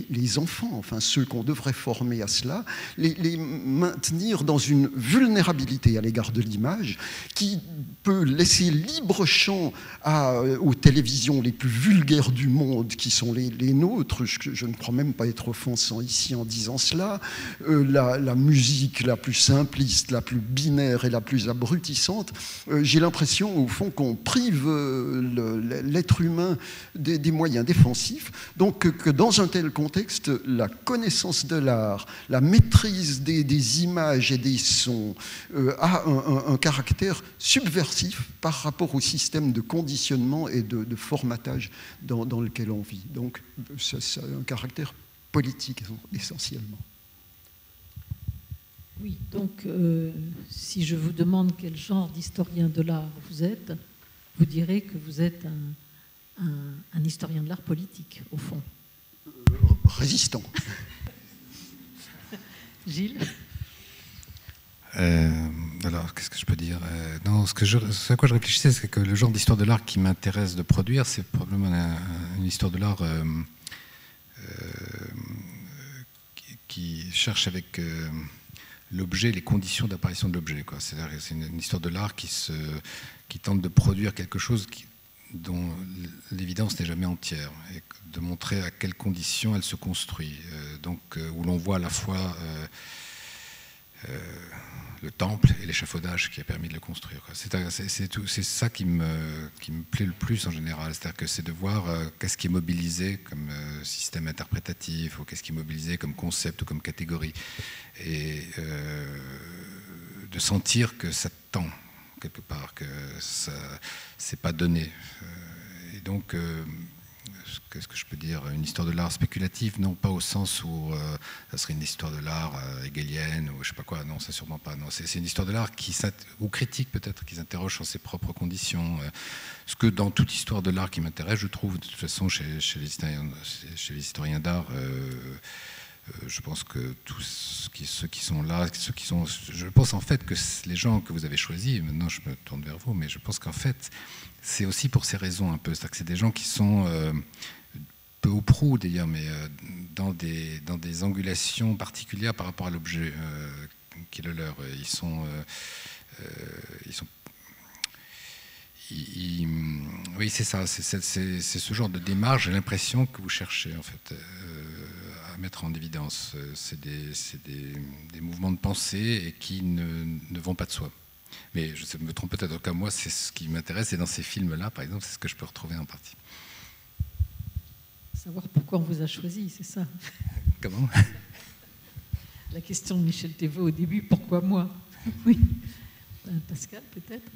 les enfants, enfin ceux qu'on devrait former à cela, les maintenir dans une vulnérabilité à l'égard de l'image qui peut laisser libre champ aux télévisions les plus vulgaires du monde, qui sont les nôtres. Je ne crois même pas être offensant ici en disant cela. La musique la plus simpliste, la plus binaire et la plus abrutissante. J'ai l'impression, au fond, qu'on prive l'être humain des moyens défensifs. Donc, que dans un tel contexte, la connaissance de l'art, la maîtrise des images et des sons a un caractère subversif par rapport au système de conditionnement et de formatage dans lequel on vit. Donc, ça a un caractère politique essentiellement. Oui, donc si je vous demande quel genre d'historien de l'art vous êtes, vous direz que vous êtes un historien de l'art politique, au fond. Résistant. Gilles ? Alors, qu'est-ce que je peux dire ? Non, ce à quoi je réfléchissais, c'est que le genre d'histoire de l'art qui m'intéresse de produire, c'est probablement une histoire de l'art qui cherche avec l'objet, les conditions d'apparition de l'objet. C'est-à-dire que c'est une histoire de l'art qui tente de produire quelque chose dont l'évidence n'est jamais entière, et de montrer à quelles conditions elle se construit. Donc, où l'on voit à la fois le temple et l'échafaudage qui a permis de le construire. C'est ça qui me plaît le plus en général, c'est-à-dire que c'est de voir qu'est-ce qui est mobilisé comme système interprétatif, ou qu'est-ce qui est mobilisé comme concept ou comme catégorie, et de sentir que ça tend quelque part, que ça c'est pas donné. Et donc qu'est-ce que je peux dire, une histoire de l'art spéculative, non pas au sens où ça serait une histoire de l'art hegelienne ou je sais pas quoi, non, ça sûrement pas. Non, c'est une histoire de l'art ou critique peut-être, qui s'interroge sur ses propres conditions. Ce que dans toute histoire de l'art qui m'intéresse, je trouve de toute façon chez les historiens d'art, je pense que tous ceux qui sont là, je pense en fait que les gens que vous avez choisis, maintenant je me tourne vers vous, mais je pense qu'en fait c'est aussi pour ces raisons un peu, c'est-à-dire que c'est des gens qui sont peu ou prou d'ailleurs, mais dans des angulations particulières par rapport à l'objet qui est le leur. Oui, c'est ça, c'est ce genre de démarche, j'ai l'impression que vous cherchez en fait à mettre en évidence. C'est des mouvements de pensée et qui ne vont pas de soi. Mais je me trompe peut-être, en tout cas moi c'est ce qui m'intéresse, et dans ces films-là par exemple c'est ce que je peux retrouver en partie. Savoir pourquoi on vous a choisi, c'est ça. Comment ? La question de Michel Thévaux au début, pourquoi moi ? Oui. Pascal peut-être ?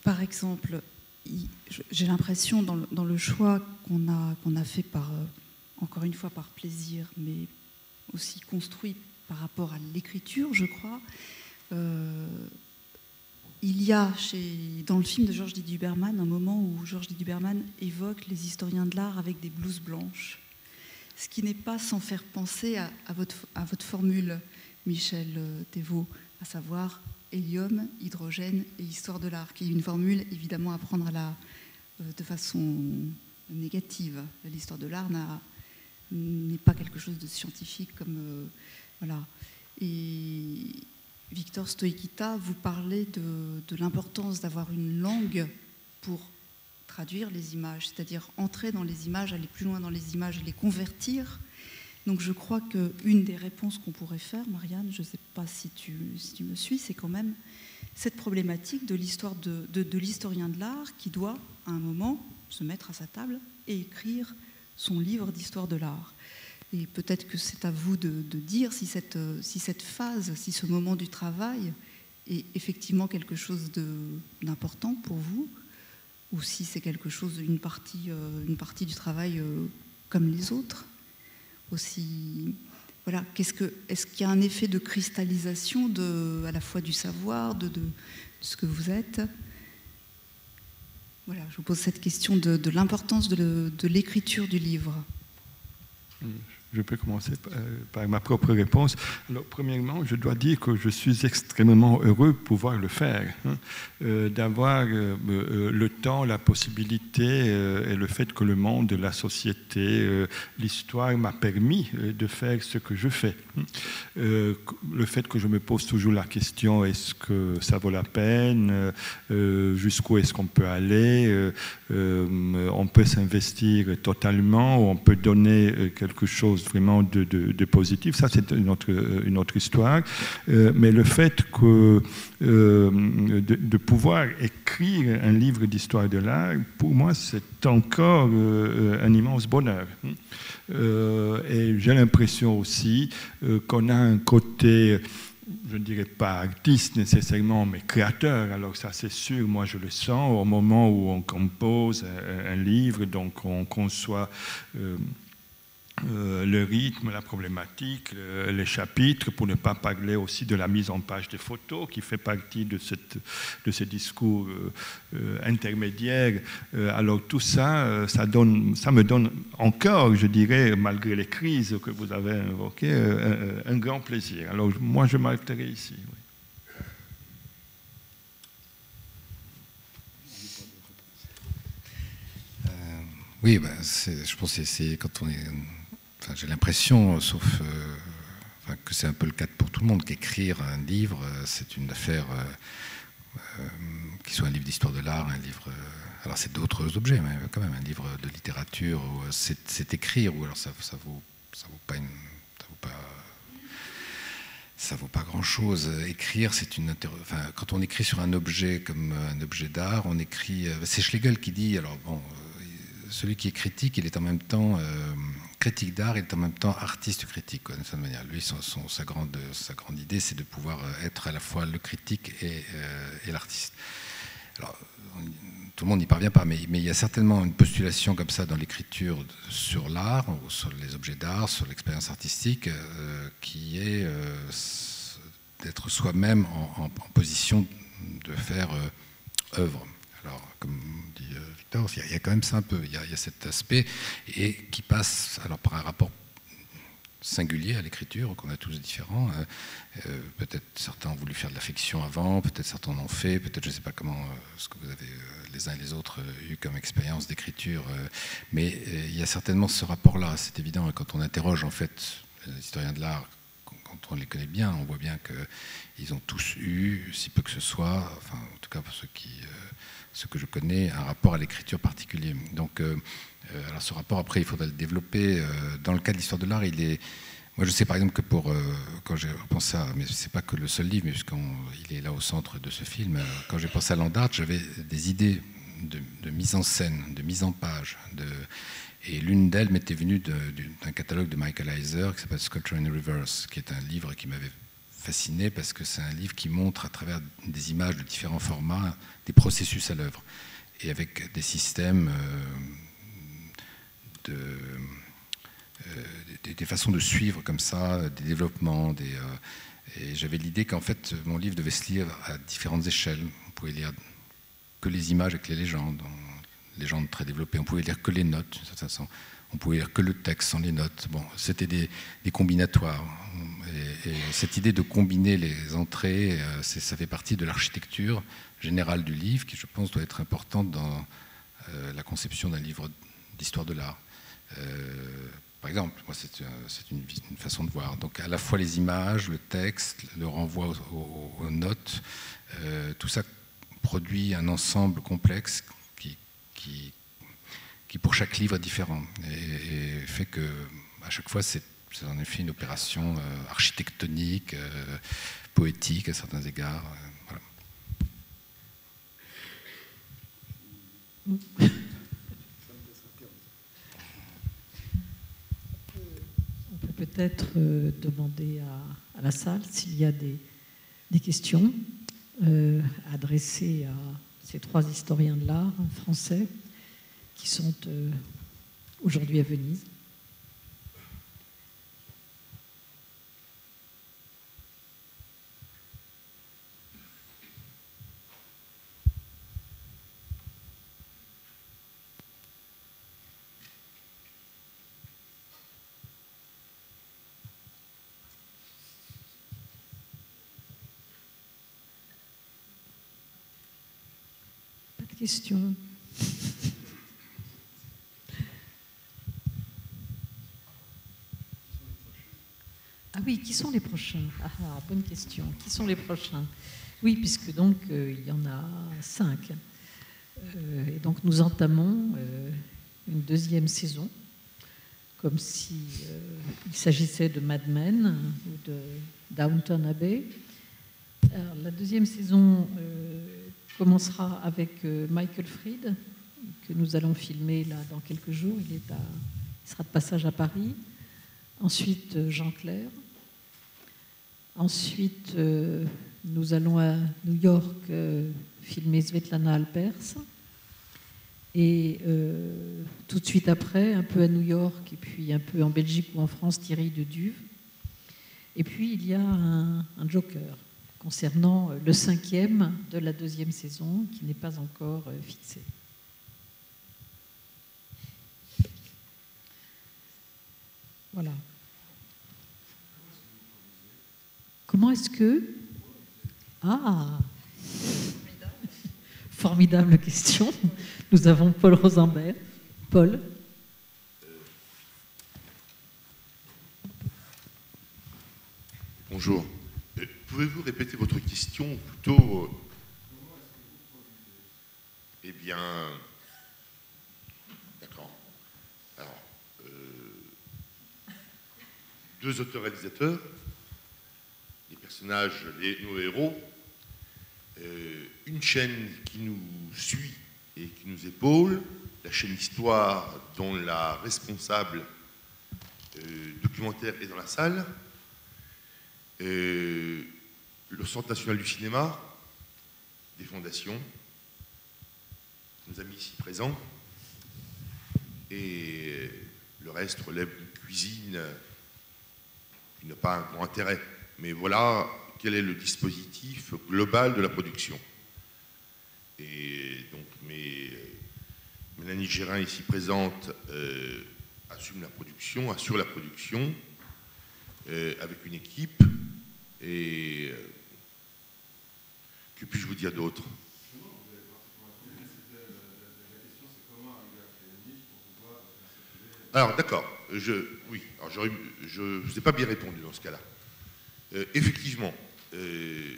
Par exemple, j'ai l'impression dans le choix qu'on a fait encore une fois par plaisir, mais aussi construit par rapport à l'écriture, je crois, il y a dans le film de Georges Didier Berman un moment où Georges Didier Berman évoque les historiens de l'art avec des blouses blanches. Ce qui n'est pas sans faire penser à votre formule, Michel Thévaux, à savoir hélium, hydrogène et histoire de l'art, qui est une formule évidemment à prendre de façon négative. L'histoire de l'art n'est pas quelque chose de scientifique comme voilà. Et Victor Stoïkita, vous parlez de l'importance d'avoir une langue pour traduire les images, c'est-à-dire entrer dans les images, aller plus loin dans les images et les convertir. Donc je crois qu'une des réponses qu'on pourrait faire, Marianne, je ne sais pas si tu me suis, c'est quand même cette problématique de l'histoire de l'historien de l'art qui doit, à un moment, se mettre à sa table et écrire son livre d'histoire de l'art. Et peut-être que c'est à vous de dire si cette phase, si ce moment du travail est effectivement quelque chose d'important pour vous, ou si c'est quelque chose, une partie du travail comme les autres. Aussi, voilà, est-ce qu'il y a un effet de cristallisation à la fois du savoir, de ce que vous êtes? Voilà, je vous pose cette question de l'importance de l'écriture du livre. Je peux commencer par ma propre réponse. Alors, premièrement, je dois dire que je suis extrêmement heureux de pouvoir le faire, d'avoir le temps, la possibilité et le fait que le monde, la société, l'histoire m'a permis de faire ce que je fais. Le fait que je me pose toujours la question, est-ce que ça vaut la peine, jusqu'où est-ce qu'on peut aller, on peut s'investir totalement, ou on peut donner quelque chose vraiment de positif, ça c'est une autre histoire, mais le fait de pouvoir écrire un livre d'histoire de l'art, pour moi c'est encore un immense bonheur. Et j'ai l'impression aussi qu'on a un côté, je ne dirais pas artiste nécessairement, mais créateur. Alors ça c'est sûr, moi je le sens au moment où on compose un livre, donc on conçoit le rythme, la problématique, les chapitres, pour ne pas parler aussi de la mise en page des photos qui fait partie de ce discours intermédiaire. Alors tout ça, ça me donne encore, je dirais, malgré les crises que vous avez évoquées, un grand plaisir. Alors moi je m'arrêterai ici. Oui, je pense que c'est quand on est... Enfin, j'ai l'impression, sauf que c'est un peu le cas pour tout le monde, qu'écrire un livre, c'est une affaire, qu'il soit un livre d'histoire de l'art, un livre... alors c'est d'autres objets, mais quand même, un livre de littérature, c'est écrire, ou alors ça vaut pas grand-chose. Écrire, c'est quand on écrit sur un objet comme un objet d'art, on écrit... C'est Schlegel qui dit, alors bon... celui qui est critique, il est en même temps critique d'art, il est en même temps artiste critique, d'une certaine manière. Lui, sa grande idée, c'est de pouvoir être à la fois le critique et l'artiste. Alors, tout le monde n'y parvient pas, mais il y a certainement une postulation comme ça dans l'écriture sur l'art, ou sur les objets d'art, sur l'expérience artistique, qui est d'être soi-même en position de faire œuvre. Alors, comme dit Victor, il y a quand même ça un peu, il y a cet aspect, et qui passe alors par un rapport singulier à l'écriture, qu'on a tous différents. Peut-être certains ont voulu faire de la fiction avant, peut-être certains en ont fait, peut-être je ne sais pas comment, ce que vous avez les uns et les autres eu comme expérience d'écriture, mais il y a certainement ce rapport-là, c'est évident, et quand on interroge en fait les historiens de l'art, quand on les connaît bien, on voit bien qu'ils ont tous eu, si peu que ce soit, enfin en tout cas pour ceux que je connais, un rapport à l'écriture particulier. Donc, alors ce rapport, après, il faudrait le développer. Dans le cas de l'histoire de l'art, moi, je sais par exemple que quand j'ai pensé à... Mais ce n'est pas que le seul livre, mais puisqu'il est là au centre de ce film, quand j'ai pensé à Land Art, j'avais des idées de mise en scène, de mise en page. Et l'une d'elles m'était venue d'un catalogue de Michael Heiser qui s'appelle Sculpture in Reverse, qui est un livre qui m'avait fasciné parce que c'est un livre qui montre à travers des images de différents formats des processus à l'œuvre et avec des systèmes, des façons de suivre comme ça, des développements, Et j'avais l'idée qu'en fait, mon livre devait se lire à différentes échelles. On pouvait lire que les images avec les légendes très développées. On pouvait lire que les notes, d'une certaine façon. On pouvait lire que le texte sans les notes. Bon, c'était des combinatoires. Et cette idée de combiner les entrées, ça fait partie de l'architecture générale du livre, qui, je pense, doit être importante dans la conception d'un livre d'histoire de l'art. Par exemple, moi, c'est une façon de voir. Donc, à la fois les images, le texte, le renvoi aux notes, tout ça produit un ensemble complexe qui pour chaque livre est différent et fait que à chaque fois c'est en effet une opération architectonique, poétique à certains égards. Voilà. On peut peut-être demander à la salle s'il y a des questions adressées à ces 3 historiens de l'art français qui sont aujourd'hui à Venise. Pas de questions. Ah oui, qui sont les prochains? Bonne question. Qui sont les prochains? Oui, puisque donc il y en a 5. Et donc nous entamons une 2e saison, comme si il s'agissait de Mad Men ou de Downton Abbey. Alors, la 2e saison commencera avec Michael Fried, que nous allons filmer là dans quelques jours. Il sera de passage à Paris. Ensuite, Jean Clair. Ensuite, nous allons à New York filmer Svetlana Alpers. Et tout de suite après, un peu à New York et puis un peu en Belgique ou en France, Thierry de Duve. Et puis, il y a un joker concernant le 5e de la 2e saison qui n'est pas encore fixé. Voilà. Comment est-ce que... Ah, formidable question. Nous avons Paul Rosenberg. Paul. Bonjour. Pouvez-vous répéter votre question ou plutôt... Eh bien... D'accord. Alors, 2 auteurs-réalisateurs, les personnages, nos héros, une chaîne qui nous suit et qui nous épaule, la chaîne Histoire dont la responsable documentaire est dans la salle, le Centre national du cinéma, des fondations, nos amis ici présents, et le reste relève d'une cuisine qui n'a pas un grand intérêt. Mais voilà quel est le dispositif global de la production. Et donc Mélanie Gérin, ici présente, assure la production avec une équipe. Et que puis-je vous dire d'autre? Alors d'accord, oui, alors je ne vous ai pas bien répondu dans ce cas-là. Effectivement, il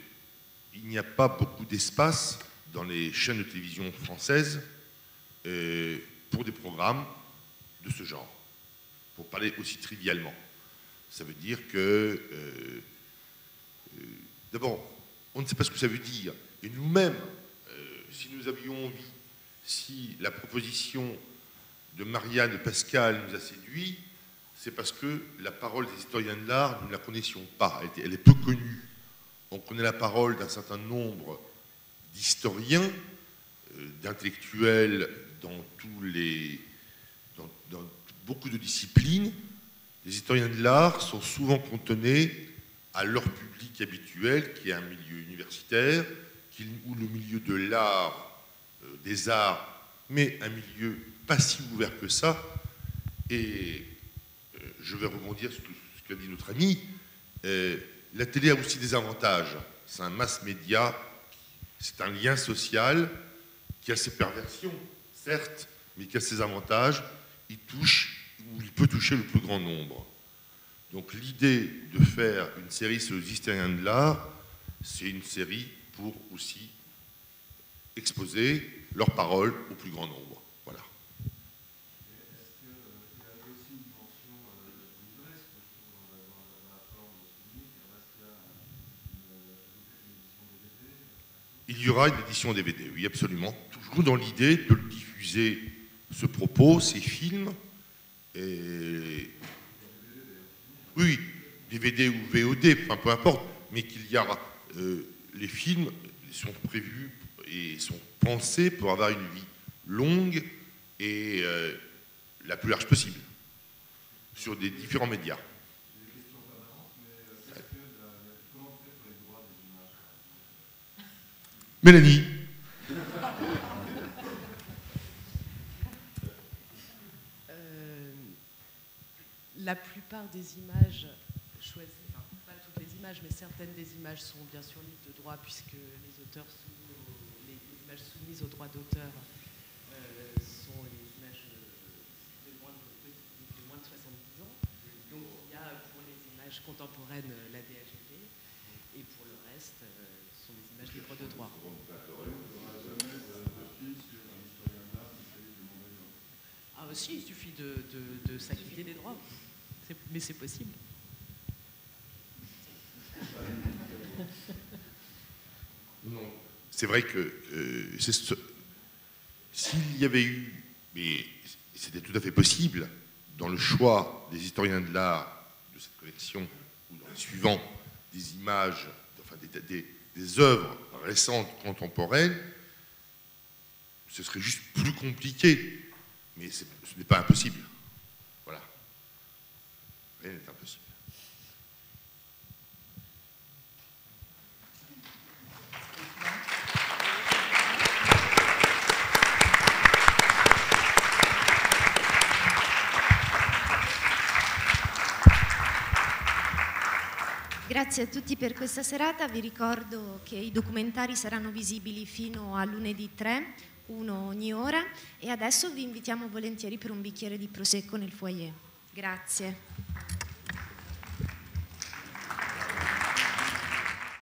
n'y a pas beaucoup d'espace dans les chaînes de télévision françaises pour des programmes de ce genre, pour parler aussi trivialement. Ça veut dire que, d'abord, on ne sait pas ce que ça veut dire. Et nous-mêmes, si nous avions envie, si la proposition de Marianne et Pascal nous a séduits, c'est parce que la parole des historiens de l'art, nous ne la connaissions pas. Elle est peu connue. On connaît la parole d'un certain nombre d'historiens, d'intellectuels dans beaucoup de disciplines. Les historiens de l'art sont souvent cantonnés à leur public habituel, qui est un milieu universitaire, ou le milieu de l'art, des arts, mais un milieu pas si ouvert que ça. Et je vais rebondir sur ce qu'a dit notre ami. La télé a aussi des avantages. C'est un mass média, c'est un lien social qui a ses perversions, certes, mais qui a ses avantages. Il touche, ou il peut toucher le plus grand nombre. Donc l'idée de faire une série sur les historiens de l'art, c'est une série pour aussi exposer leurs paroles au plus grand nombre. Voilà. Est-ce qu'il y a aussi une dimension livresque dans la forme filmique? Est-ce qu'il y a une édition DVD? Il y aura une édition DVD, oui, absolument. Toujours dans l'idée de le diffuser, ce propos, ces films. Et... oui, DVD ou VOD, enfin, peu importe, mais qu'il y aura... les films sont prévus et sont pensés pour avoir une vie longue et la plus large possible, sur des différents médias. Mélanie. La plupart des images choisies, enfin pas toutes les images, mais certaines des images sont bien sûr libres de droit puisque les auteurs les images soumises aux droits d'auteur sont les images de moins de 70 ans. Donc il y a pour les images contemporaines la DHP et pour le reste ce sont des images libres de droit. Ah si, il suffit de s'acquitter des droits. Mais c'est possible. Non. C'est vrai que s'il y avait eu, mais c'était tout à fait possible, dans le choix des historiens de l'art de cette collection, ou dans les suivants, des images, enfin des œuvres récentes, contemporaines, ce serait juste plus compliqué. Mais ce n'est pas impossible. Voilà. Rien n'est impossible. Grazie a tutti per questa serata. Vi ricordo che i documentari saranno visibili fino a lunedì 3. Uno ogni ora, e adesso vi invitiamo volentieri per un bicchiere di prosecco nel foyer. Grazie.